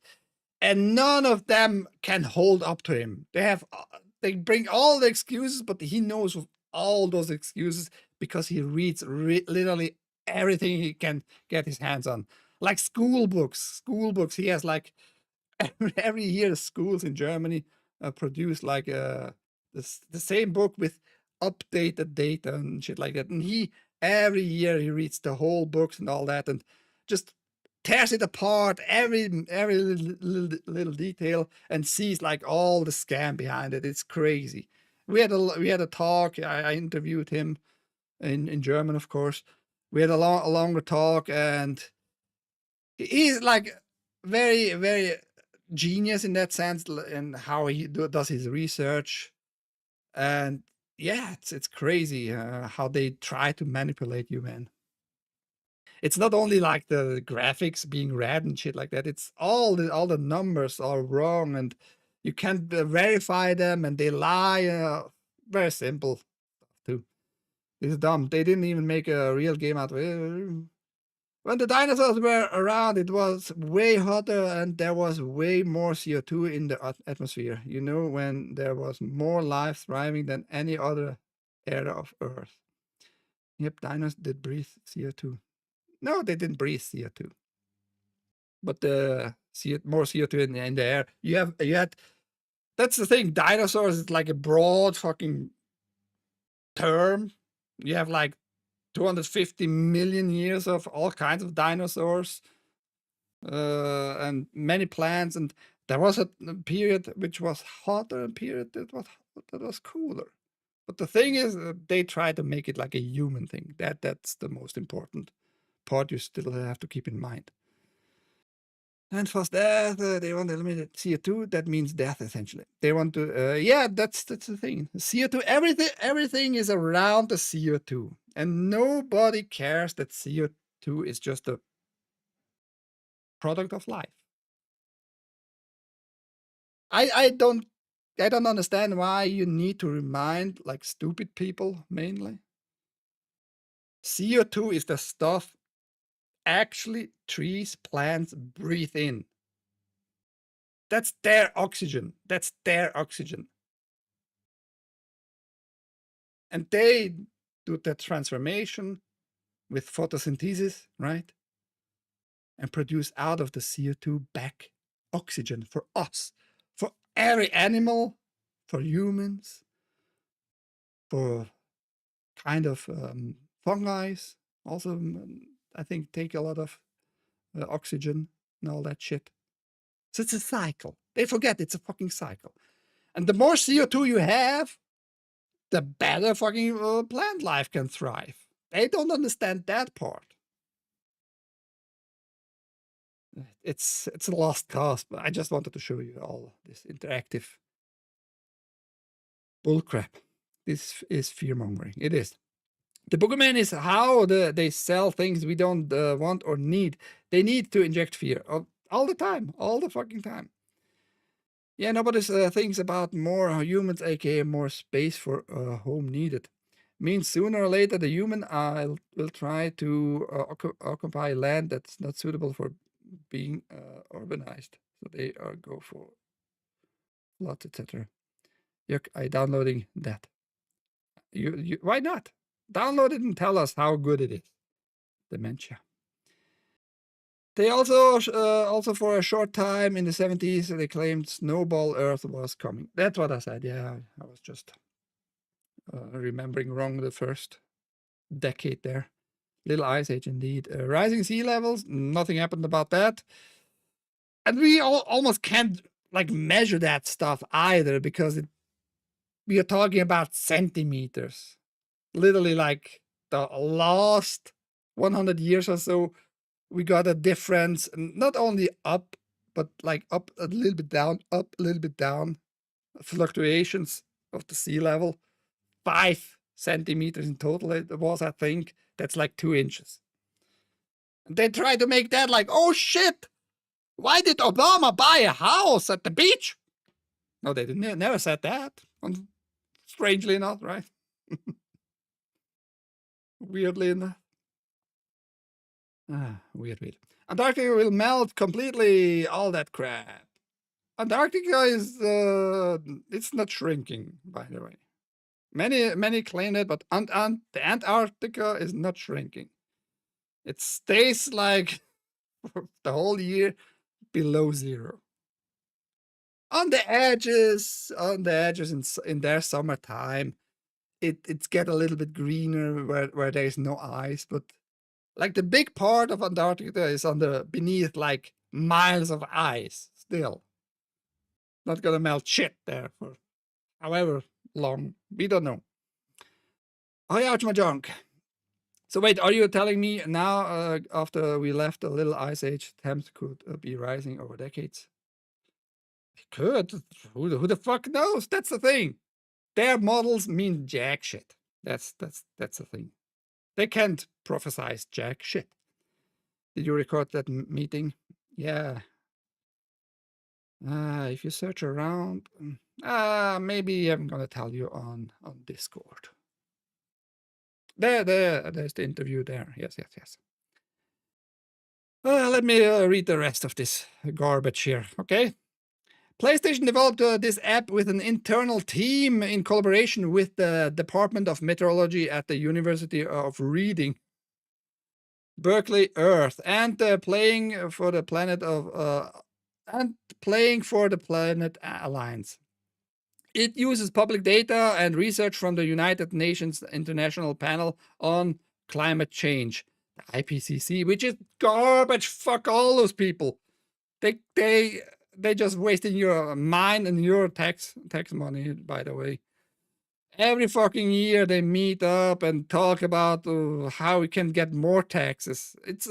And none of them can hold up to him. They bring all the excuses, but he knows all those excuses because he reads literally everything he can get his hands on. Like school books. He has like every year the schools in Germany produce like the same book with updated data and shit like that. And every year he reads the whole books and all that and just tears it apart, every little detail, and sees like all the scam behind it. It's crazy. We had a talk. I interviewed him in German, of course. We had a longer talk, and he's like very, very genius in that sense, in how he does his research. And yeah, it's crazy how they try to manipulate you, man. It's not only like the graphics being red and shit like that. It's all the numbers are wrong, and you can't verify them, and they lie. Very simple stuff too. It's dumb. They didn't even make a real game out of it. When the dinosaurs were around, it was way hotter and there was way more CO2 in the atmosphere. You know, when there was more life thriving than any other area of Earth. Yep, dinosaurs did breathe CO2. No, they didn't breathe CO2. But more CO2 in the air. You had that's the thing. Dinosaurs is like a broad fucking term. You have like 250 million years of all kinds of dinosaurs and many plants. And there was a period which was hotter, a period that was cooler. But the thing is, they try to make it like a human thing. That's the most important part you still have to keep in mind. And fast death, they want to eliminate CO2. That means death, essentially. They want to, yeah, that's the thing. CO2, everything is around the CO2. And nobody cares that CO2 is just a product of life. I don't understand why you need to remind like stupid people mainly. CO2 is the stuff actually trees, plants breathe in. That's their oxygen. That's their oxygen. And they do the transformation with photosynthesis, right? And produce out of the CO2 back oxygen for us, for every animal, for humans, for kind of fungi. Also, I think take a lot of oxygen and all that shit. So it's a cycle. They forget it's a fucking cycle. And the more CO2 you have, the better fucking plant life can thrive. They don't understand that part. It's a lost cause, but I just wanted to show you all this interactive bullcrap. This is fear mongering. It is. The boogeyman is how they sell things we don't want or need. They need to inject fear all the time, all the fucking time. Yeah, nobody thinks about more humans, aka more space for home needed. Means sooner or later the human will try to occupy land that's not suitable for being urbanized. So they go for lots, etc. Yuck, I downloading that. You why not? Download it and tell us how good it is. Dementia. They also for a short time in the 70s, they claimed snowball Earth was coming. That's what I said. Yeah, I was just remembering wrong the first decade there. Little ice age indeed. Rising sea levels, nothing happened about that. And we almost can't like measure that stuff either because we are talking about centimeters. Literally like the last 100 years or so, we got a difference, not only up, but like up a little bit down, up a little bit down, fluctuations of the sea level. 5 centimeters in total it was, I think. That's like 2 inches. And they try to make that like, oh shit, why did Obama buy a house at the beach? No, they didn't, never said that. Strangely enough, right? Weirdly enough. Weird. Antarctica will melt completely, all that crap. Antarctica is, it's not shrinking, by the way. Many claim it, but the Antarctica is not shrinking. It stays like the whole year below zero. On the edges in their summertime, it's get a little bit greener where there is no ice, but like the big part of Antarctica is beneath like miles of ice still. Not gonna melt shit there for however long. We don't know. Oh yeah, my junk. So wait, are you telling me now, after we left the little ice age, temps could be rising over decades? It could. Who the fuck knows? That's the thing. Their models mean jack shit. That's the thing. They can't prophesize jack shit. Did you record that meeting? Yeah. If you search around, maybe I'm gonna tell you on Discord. There's the interview there. Yes. Let me read the rest of this garbage here, okay? PlayStation developed this app with an internal team in collaboration with the Department of Meteorology at the University of Reading, Berkeley, Earth, and playing for the Planet Alliance. It uses public data and research from the United Nations International Panel on Climate Change, the IPCC, which is garbage. Fuck all those people. They just wasting your mind and your tax money, by the way. Every fucking year they meet up and talk about how we can get more taxes. It's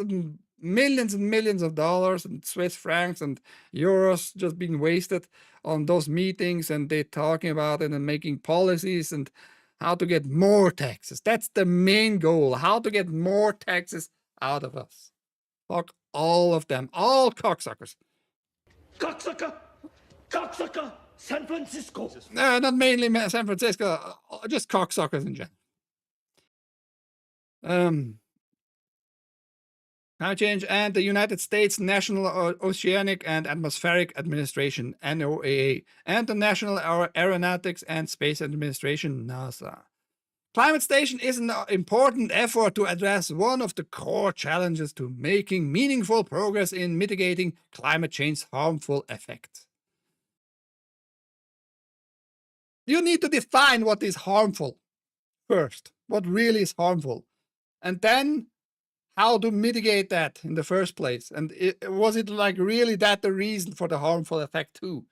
millions and millions of dollars and Swiss francs and euros just being wasted on those meetings, and they're talking about it and making policies and how to get more taxes. That's the main goal, how to get more taxes out of us. Fuck all of them, all cocksuckers. Cocksucker! Cocksucker! San Francisco! Not mainly San Francisco, just cocksuckers in general. Climate change and the United States National Oceanic and Atmospheric Administration, NOAA, and the National Aeronautics and Space Administration, NASA. Climate Station is an important effort to address one of the core challenges to making meaningful progress in mitigating climate change's harmful effects. You need to define what is harmful first, what really is harmful, and then how to mitigate that in the first place. And was it like really that the reason for the harmful effect too?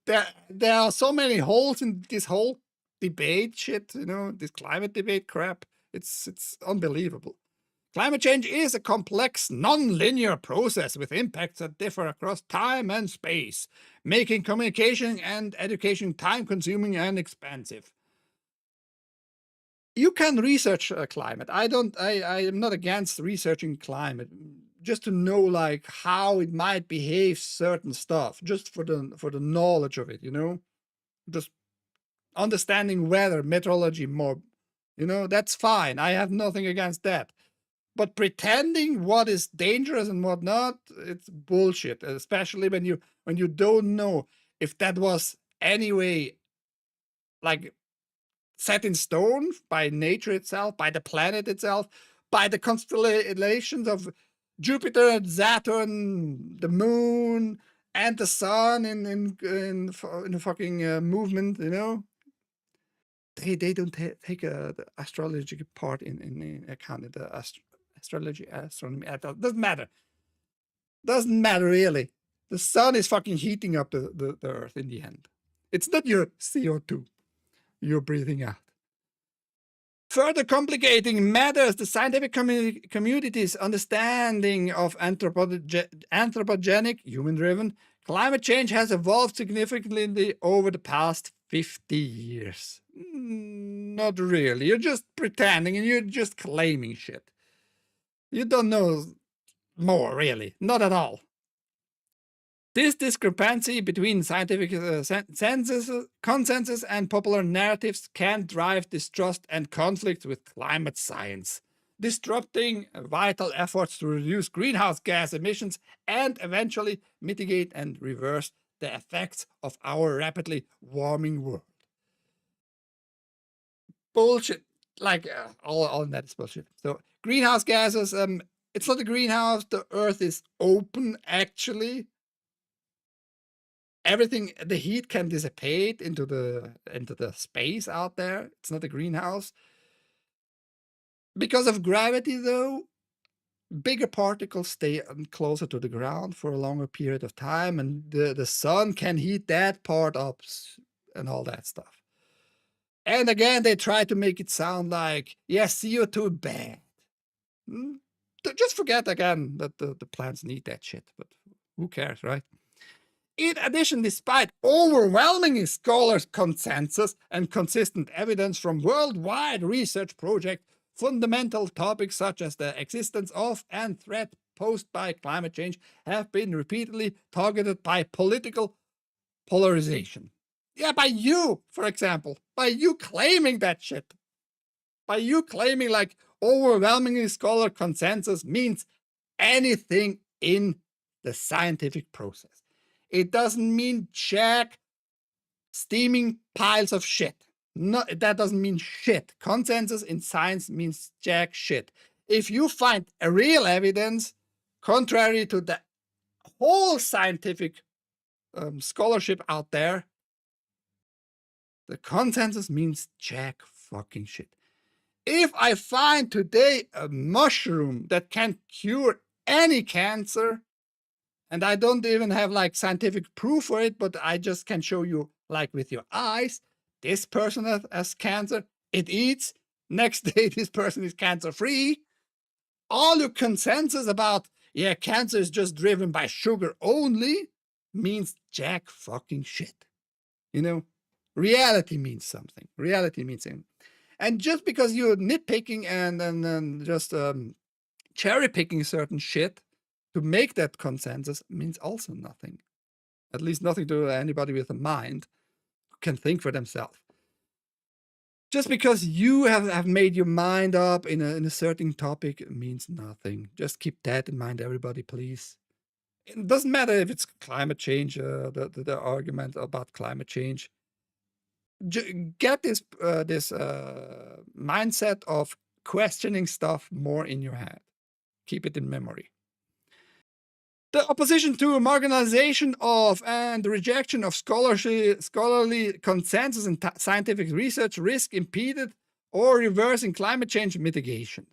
There are so many holes in this whole debate shit, this climate debate crap. It's unbelievable. Climate change is a complex, non-linear process with impacts that differ across time and space, making communication and education time-consuming and expensive. you can research climate. I am not against researching climate, just to know like how it might behave certain stuff, just for the knowledge of it, just understanding weather, meteorology more, that's fine. I have nothing against that. But pretending what is dangerous and what not, it's bullshit, especially when you don't know if that was anyway like set in stone by nature itself, by the planet itself, by the constellations of Jupiter, Saturn, the moon, and the sun in the fucking movement, They don't take the astrology part in account. The astrology, astronomy, doesn't matter. Doesn't matter really. The sun is fucking heating up the earth in the end. It's not your CO2 you're breathing out. Further complicating matters the scientific community's understanding of anthropogenic, human-driven, climate change has evolved significantly over the past 50 years. Not really. You're just pretending and you're just claiming shit. You don't know more, really. Not at all. This discrepancy between scientific consensus and popular narratives can drive distrust and conflict with climate science, disrupting vital efforts to reduce greenhouse gas emissions and eventually mitigate and reverse the effects of our rapidly warming world. Bullshit. Like, all that is bullshit. So, greenhouse gases, it's not a greenhouse. The Earth is open, actually. Everything, the heat can dissipate into the space out there. It's not a greenhouse. Because of gravity, though, bigger particles stay closer to the ground for a longer period of time, and the sun can heat that part up and all that stuff. And again, they try to make it sound like, yes, CO2 bad. Just forget again that the plants need that shit, but who cares, right? In addition, despite overwhelming scholars' consensus and consistent evidence from worldwide research projects, fundamental topics such as the existence of and threat posed by climate change have been repeatedly targeted by political polarization. Yeah, by you, for example, by you claiming that shit. By you claiming like overwhelmingly scholar consensus means anything in the scientific process. It doesn't mean jack steaming piles of shit. No, that doesn't mean shit. Consensus in science means jack shit. If you find a real evidence contrary to the whole scientific scholarship out there, the consensus means jack fucking shit. If I find today a mushroom that can cure any cancer, and I don't even have like scientific proof for it, but I just can show you like with your eyes, this person has cancer, it eats, next day this person is cancer free. All your consensus about, yeah, cancer is just driven by sugar only means jack fucking shit. Reality means something. Reality means something. And just because you're nitpicking and just cherry picking certain shit to make that consensus means also nothing. At least nothing to anybody with a mind who can think for themselves. Just because you have made your mind up in a certain topic means nothing. Just keep that in mind, everybody, please. It doesn't matter if it's climate change, the argument about climate change. Get this mindset of questioning stuff more in your head. Keep it in memory. The opposition to marginalization of and the rejection of scholarly consensus and scientific research risk impeded or reversing climate change mitigation.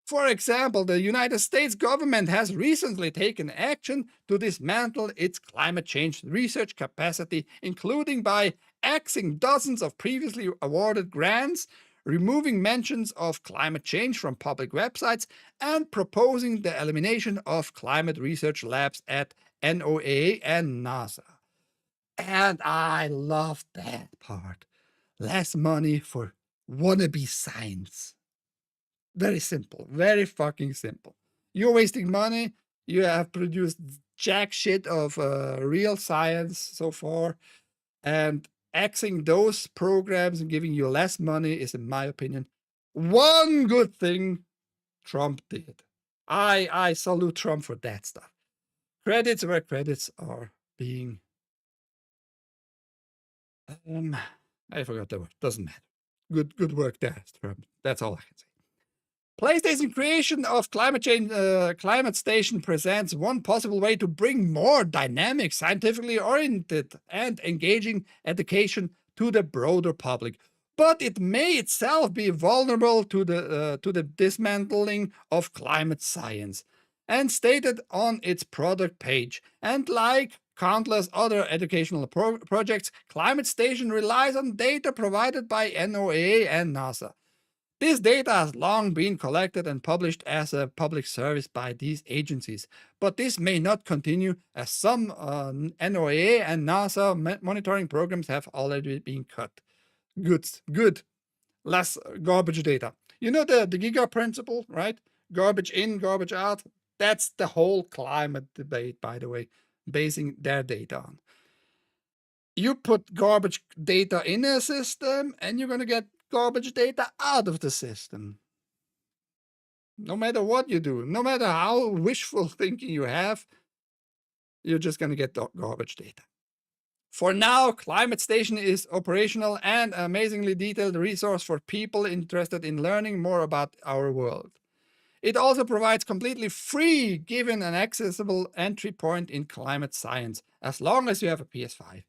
For example, the United States government has recently taken action to dismantle its climate change research capacity, including by axing dozens of previously awarded grants, removing mentions of climate change from public websites, and proposing the elimination of climate research labs at NOAA and NASA. And I love that part. Less money for wannabe science. Very simple, very fucking simple. You're wasting money. You have produced jack shit of real science so far, and axing those programs and giving you less money is, in my opinion, one good thing Trump did. I salute Trump for that stuff. Credits where credits are being. I forgot the word. Doesn't matter. Good work there, Trump. That's all I can say. PlayStation creation of Climate Station presents one possible way to bring more dynamic, scientifically oriented, and engaging education to the broader public. But it may itself be vulnerable to the dismantling of climate science, and stated on its product page. And like countless other educational projects, Climate Station relies on data provided by NOAA and NASA. This data has long been collected and published as a public service by these agencies, but this may not continue as some NOAA and NASA monitoring programs have already been cut. Good. Less garbage data. You know the Giga principle, right? Garbage in, garbage out. That's the whole climate debate, by the way, basing their data on. You put garbage data in a system and you're going to get garbage data out of the system. No matter what you do, no matter how wishful thinking you have, you're just going to get garbage data. For now, Climate Station is operational and an amazingly detailed resource for people interested in learning more about our world. It also provides completely free, given an accessible entry point in climate science, as long as you have a PS5.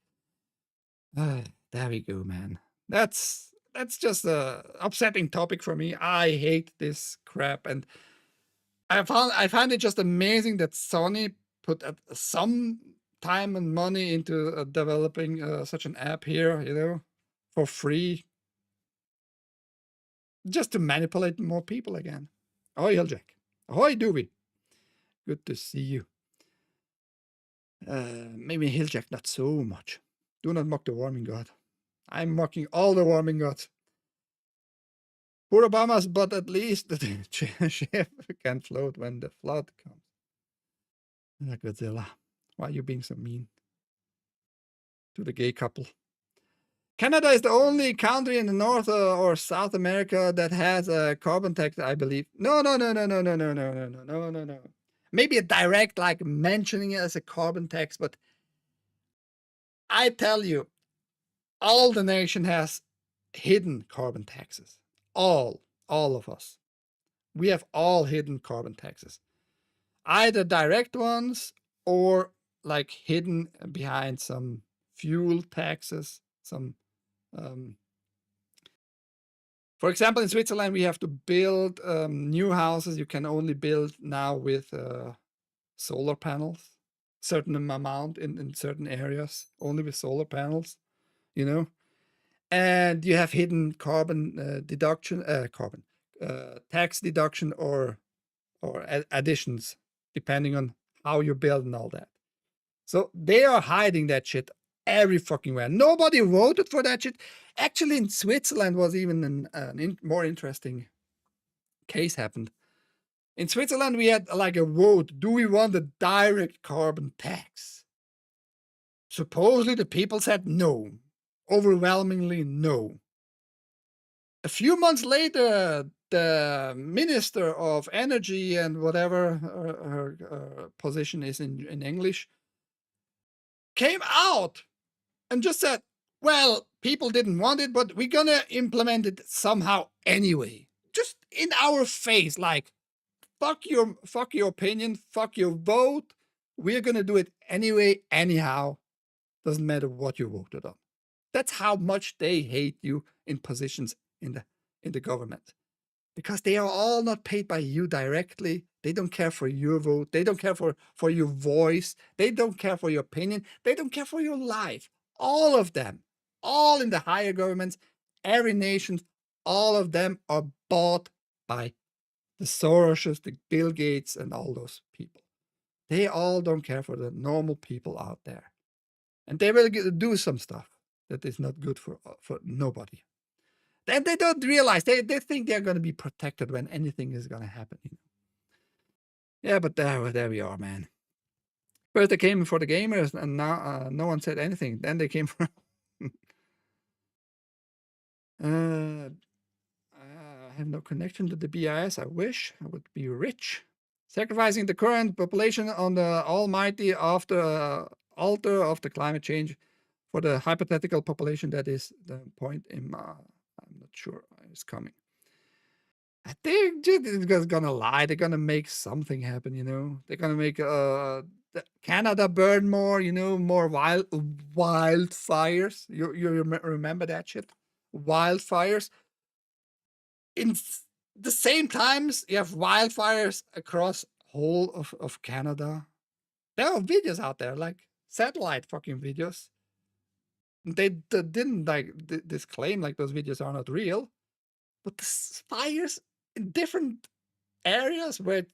There we go, man. That's just a upsetting topic for me. I hate this crap, and I find it just amazing that Sony put some time and money into developing such an app here, you know, for free, just to manipulate more people again. Ahoy, Hilljack. Ahoy, Doobie. Good to see you. Maybe Hilljack not so much. Do not mock the warming god. I'm mocking all the warming gods. Poor Obama's, but at least the ship can float when the flood comes. Godzilla, why are you being so mean to the gay couple? Canada is the only country in the North or South America that has a carbon tax, I believe. No. Maybe a direct, like mentioning it as a carbon tax, but I tell you, all the nation has hidden carbon taxes. All of us. We have all hidden carbon taxes. Either direct ones or like hidden behind some fuel taxes, some for example, in Switzerland, we have to build new houses. You can only build now with solar panels, certain amount in certain areas, only with solar panels, you know. And you have hidden carbon tax deduction or additions, depending on how you build and all that. So they are hiding that shit every fucking where. Nobody voted for that shit. Actually, in Switzerland was even an more interesting case happened. In Switzerland, we had like a vote. Do we want a direct carbon tax? Supposedly, the people said no. Overwhelmingly no. A few months later, the Minister of Energy and whatever her position is in English came out and just said, well, people didn't want it, but we're gonna implement it somehow anyway. Just in our face, like, fuck your opinion, fuck your vote. We're gonna do it anyway, anyhow. Doesn't matter what you voted on. That's how much they hate you in positions in the government. Because they are all not paid by you directly. They don't care for your vote. They don't care for your voice. They don't care for your opinion. They don't care for your life. All of them, all in the higher governments, every nation, all of them are bought by the Soroses, the Bill Gates, and all those people. They all don't care for the normal people out there. And they will do some stuff that is not good for nobody. Then they don't realize, they think they're going to be protected when anything is going to happen. Yeah, but there we are, man. First they came for the gamers, and now no one said anything. Then they came for... I have no connection to the BIS. I wish I would be rich. Sacrificing the current population on the almighty altar of the climate change for the hypothetical population. That is the point I'm not sure is coming. I think they're gonna lie. They're gonna make something happen, They're gonna make Canada burn more, more wildfires. You remember that shit? Wildfires. In the same times, you have wildfires across whole of Canada. There are videos out there, like satellite fucking videos. They didn't disclaim like those videos are not real, but the fires in different areas where it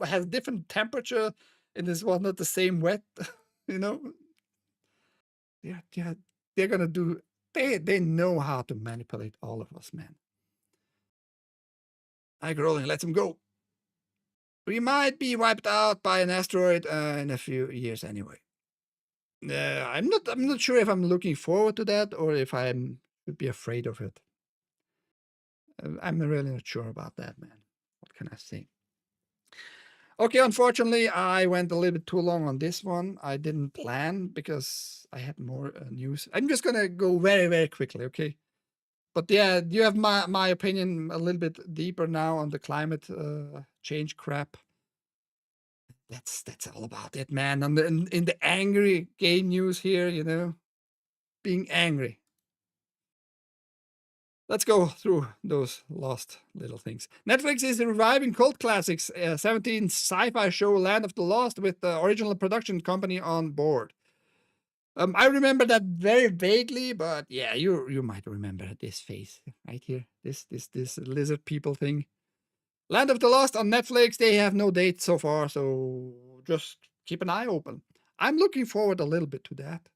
has different temperature and this was not the same wet, Yeah, they're gonna do. They know how to manipulate all of us, man. Ike rolling, let them go. We might be wiped out by an asteroid in a few years anyway. I'm not sure if I'm looking forward to that or if I should be afraid of it. I'm really not sure about that, man. What can I say? Okay, unfortunately, I went a little bit too long on this one. I didn't plan because I had more news. I'm just gonna go very, very quickly, okay? But yeah, you have my opinion a little bit deeper now on the climate change crap. That's all about it, man. In the angry game news here, being angry. Let's go through those last little things. Netflix is reviving cult classics, 17th sci-fi show Land of the Lost with the original production company on board. I remember that very vaguely, but yeah, you might remember this face right here, this lizard people thing. Land of the Lost on Netflix. They have no date so far, so just keep an eye open. I'm looking forward a little bit to that,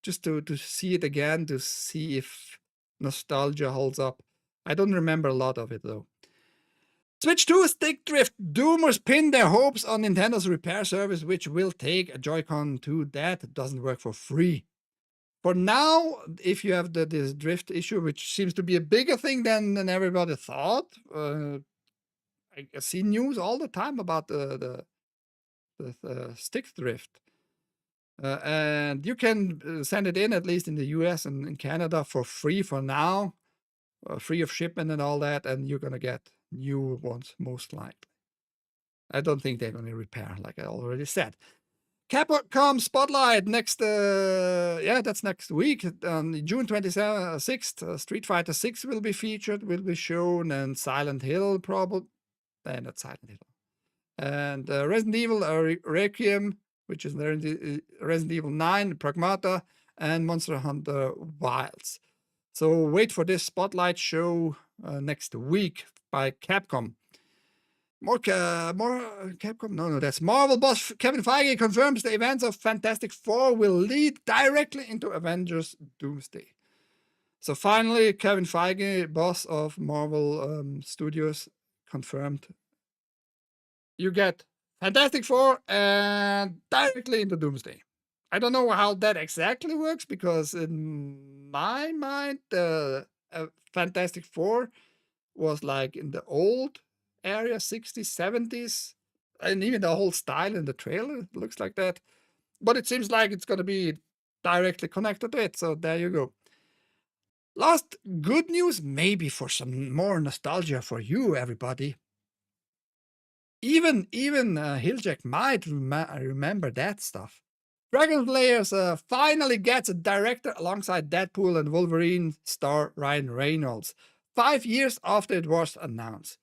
just to see it again, to see if nostalgia holds up. I don't remember a lot of it, though. Switch 2 stick drift. Doomers pin their hopes on Nintendo's repair service, which will take a Joy-Con 2 that doesn't work for free. For now, if you have this drift issue, which seems to be a bigger thing than everybody thought, I see news all the time about the stick drift. And you can send it in, at least in the US and in Canada, for free for now, free of shipment and all that, and you're going to get new ones, most likely. I don't think they're going to repair, like I already said. Capcom Spotlight next, that's next week. On June 26th, Street Fighter 6 will be featured, will be shown, and Silent Hill probably. Not Silent Hill. And Resident Evil Requiem, which is Resident Evil 9, Pragmata, and Monster Hunter Wilds. So wait for this Spotlight show next week by Capcom. More Capcom? No, that's Marvel boss Kevin Feige confirms the events of Fantastic Four will lead directly into Avengers Doomsday. So finally, Kevin Feige, boss of Marvel Studios, confirmed you get Fantastic Four and directly into Doomsday. I don't know how that exactly works because in my mind, Fantastic Four was like in the old area, 60s, 70s, and even the whole style in the trailer looks like that. But it seems like it's going to be directly connected to it. So there you go. Last good news, maybe for some more nostalgia for you, everybody. Even Hilljack might remember that stuff. Dragon Slayers finally gets a director alongside Deadpool and Wolverine star Ryan Reynolds, 5 years after it was announced.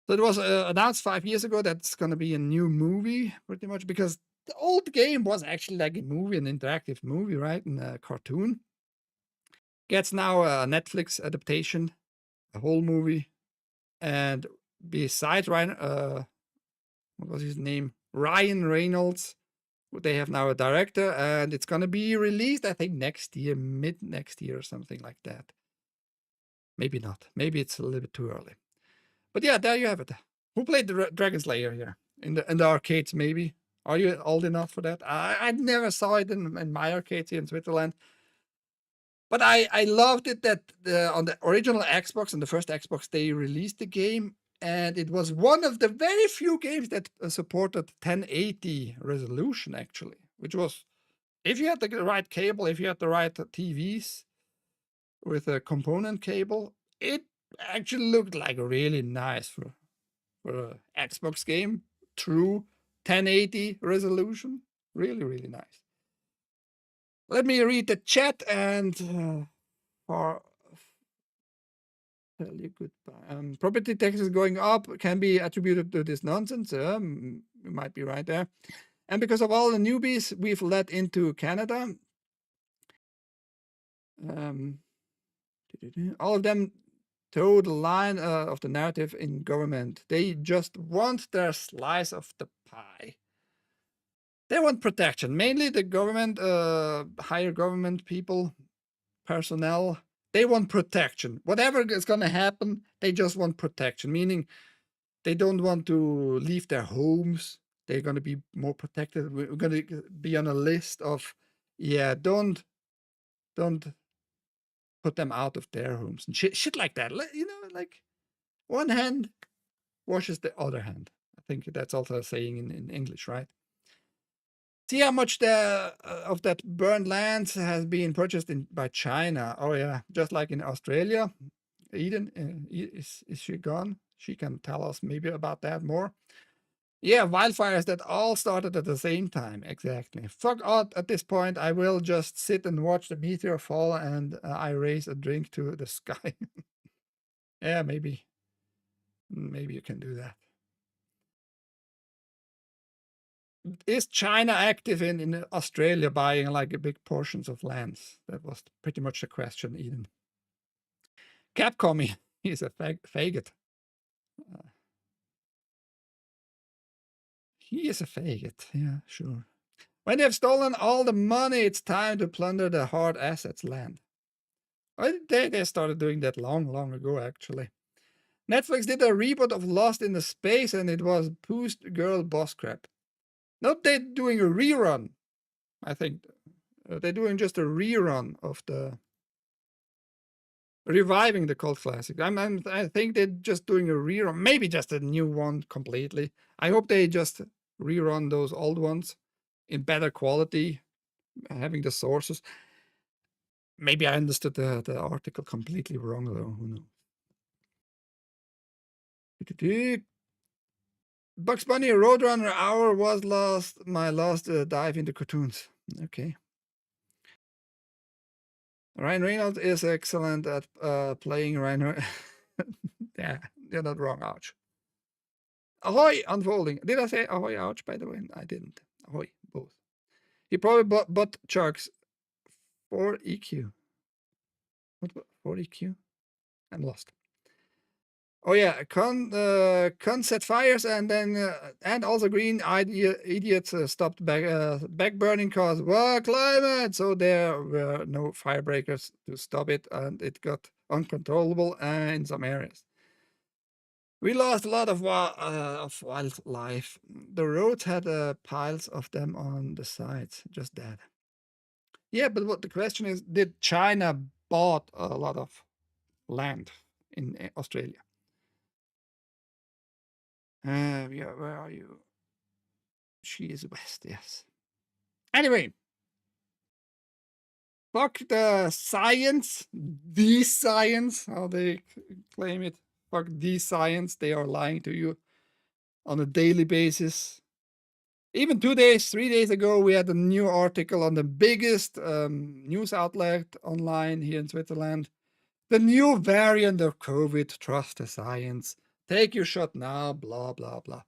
So it was announced 5 years ago that it's going to be a new movie, pretty much, because the old game was actually like a movie, an interactive movie, right? And a cartoon. Gets now a Netflix adaptation, a whole movie. And besides Ryan, what was his name? Ryan Reynolds. They have now a director, and it's going to be released, I think, next year, mid next year or something like that. Maybe not. Maybe it's a little bit too early. But yeah, there you have it. Who played the Dragon Slayer here in the arcades? Maybe. Are you old enough for that? I never saw it in my arcades here in Switzerland. But I loved it that on the original Xbox, on the first Xbox, they released the game, and it was one of the very few games that supported 1080 resolution, actually, which was, if you had the right cable, if you had the right TVs with a component cable, it actually looked like really nice for an Xbox game. True 1080 resolution. Really, really nice. Let me read the chat and for tell you goodbye. Property taxes going up can be attributed to this nonsense. You might be right there. And because of all the newbies we've let into Canada, all of them toe the line of the narrative in government. They just want their slice of the pie. They want protection, mainly the government, higher government people, personnel. They want protection. Whatever is going to happen, they just want protection, meaning they don't want to leave their homes. They're going to be more protected. We're going to be on a list of, yeah, don't put them out of their homes and shit like that. You know, like one hand washes the other hand. I think that's also a saying in English, right? See how much of that burned land has been purchased by China. Oh yeah, just like in Australia. Eden, is she gone? She can tell us maybe about that more. Yeah, wildfires that all started at the same time. Exactly. Fuck out at this point. I will just sit and watch the meteor fall and I raise a drink to the sky. Yeah, maybe you can do that. Is China active in Australia buying like big portions of lands? That was pretty much the question, Eden. Capcom, he's a faggot. He is a faggot, yeah, sure. When they've stolen all the money, it's time to plunder the hard assets land. Well, they started doing that long ago, actually. Netflix did a reboot of Lost in the Space, and it was post girl boss crap. Not they doing a rerun, I think. They're doing just a rerun of the reviving the cult classic. I think they're just doing a rerun, maybe just a new one completely. I hope they just rerun those old ones in better quality, having the sources. Maybe I understood the article completely wrong, though. Who knows? Bugs Bunny Roadrunner Hour was my last dive into cartoons. Okay. Ryan Reynolds is excellent at playing Ryan. Yeah, you're not wrong, ouch. Ahoy, unfolding. Did I say ahoy, ouch, by the way? I didn't. Ahoy, both. He probably bought Chucks for EQ. What, for EQ? I'm lost. Oh yeah, con set fires and then and also green idiots stopped back burning cause climate. So there were no firebreakers to stop it, and it got uncontrollable in some areas. We lost a lot of wildlife. The roads had piles of them on the sides, just that. Yeah, but what the question is, did China bought a lot of land in Australia? Yeah, where are you? She is west, yes. Anyway, fuck the science, how they claim it. Fuck the science, they are lying to you on a daily basis. Even 2 days, 3 days ago, we had a new article on the biggest news outlet online here in Switzerland. The new variant of COVID, trust the science. Take your shot now, blah, blah, blah.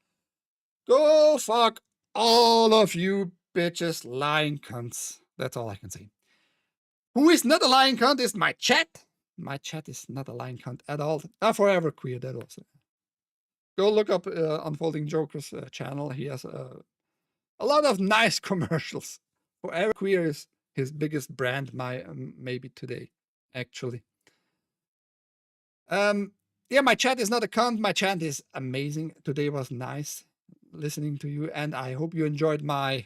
Go fuck all of you bitches, lying cunts. That's all I can say. Who is not a lying cunt is my chat. My chat is not a lying cunt at all. Forever queer, that also. Go look up Unfolding Joker's channel. He has a lot of nice commercials. Forever Queer is his biggest brand, maybe today, actually. Yeah, my chat is not a cunt. My chat is amazing. Today was nice listening to you, and I hope you enjoyed my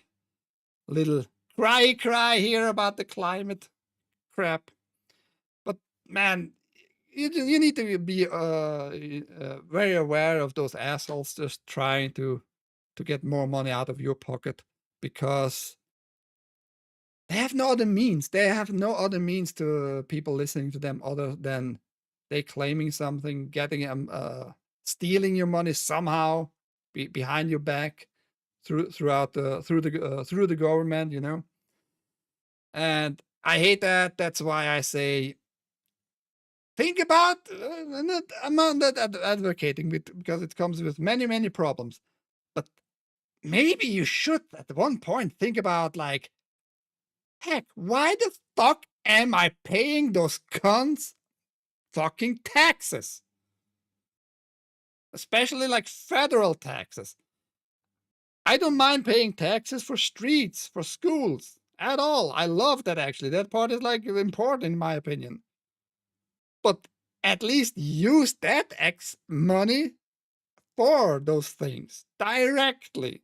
little cry here about the climate crap. But man, you need to be very aware of those assholes just trying to get more money out of your pocket, because they have no other means. They have no other means to people listening to them other than they claiming something, getting stealing your money somehow behind your back through the government, you know. And I hate that. That's why I say, think about. I'm not advocating it, because it comes with many problems. But maybe you should at one point think about, like, heck, why the fuck am I paying those cunts fucking taxes? Especially like federal taxes. I don't mind paying taxes for streets, for schools at all. I love that, actually. That part is like important in my opinion. But at least use that money for those things directly.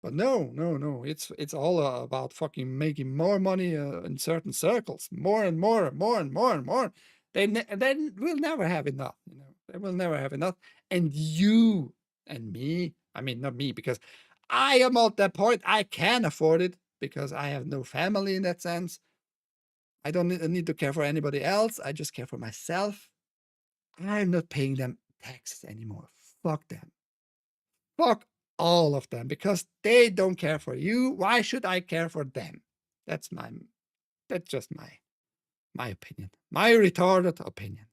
But no. It's all about fucking making more money in certain circles, more and more. They will never have enough. You know, they will never have enough. And you and me, I mean, not me, because I am at that point. I can afford it because I have no family in that sense. I don't need to care for anybody else. I just care for myself. I'm not paying them taxes anymore. Fuck them. Fuck all of them, because they don't care for you. Why should I care for them? That's just my opinion. My retarded opinion.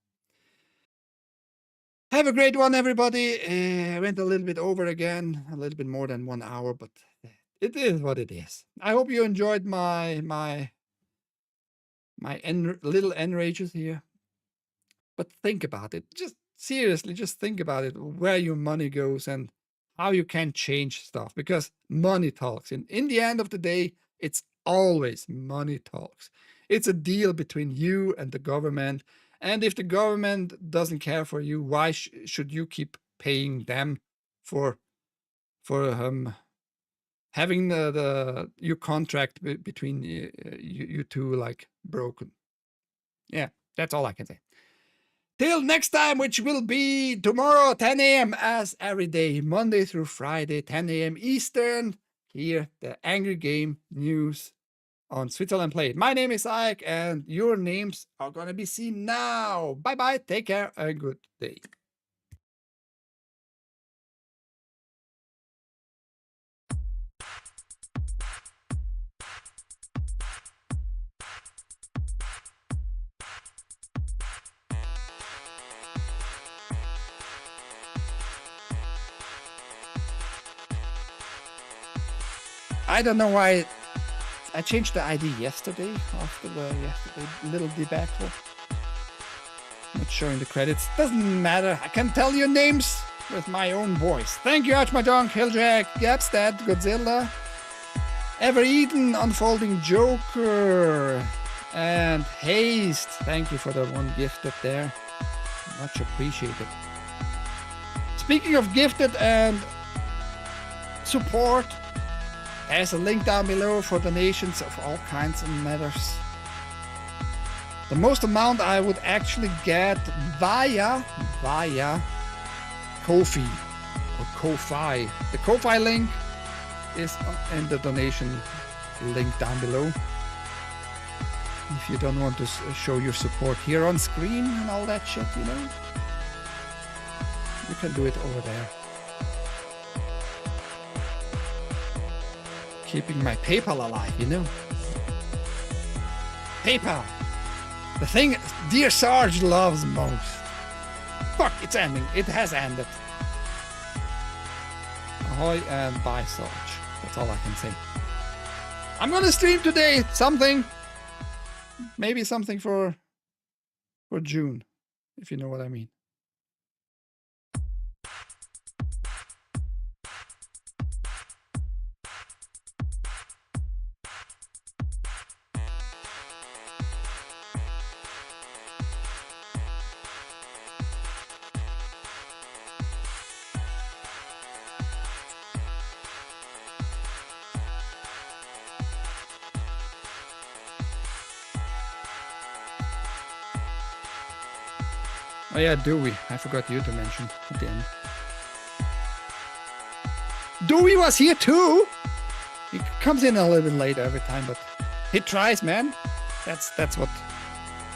Have a great one, everybody. I went a little bit over again, a little bit more than 1 hour, but it is what it is. I hope you enjoyed my little enrages here. But think about it. Just seriously, just think about it, where your money goes and how you can change stuff, because money talks. And in the end of the day, it's always money talks. It's a deal between you and the government. And if the government doesn't care for you, why should you keep paying them for having your contract between you two like broken? Yeah, that's all I can say. Till next time, which will be tomorrow, 10 a.m. as every day, Monday through Friday, 10 a.m. Eastern. Here, the Angry Game News on Switzerland Playit. My name is Ike, and your names are going to be seen now. Bye-bye, take care, and good day. I don't know why I changed the ID yesterday after the little debacle. Not showing the credits. Doesn't matter. I can tell you names with my own voice. Thank you, Archmajunk, Hilljack, Gapstad, Godzilla, Ever Eden, Unfolding Joker, and Haste. Thank you for the one gifted there. Much appreciated. Speaking of gifted and support, there's a link down below for donations of all kinds of matters. The most amount I would actually get via Ko-fi or Ko-fi. The Ko-fi link is in the donation link down below. If you don't want to show your support here on screen and all that shit, you know, you can do it over there. Keeping my PayPal alive, you know. PayPal. The thing Dear Sarge loves most. Fuck, it's ending. It has ended. Ahoy and bye, Sarge. That's all I can say. I'm gonna stream today something. Maybe something for June, if you know what I mean. Oh yeah, Dewey. I forgot you to mention at the end. Dewey was here too. He comes in a little bit late every time, but he tries, man. That's what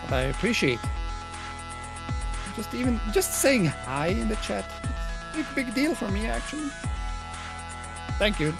I appreciate. Just saying hi in the chat. It's a big deal for me, actually. Thank you.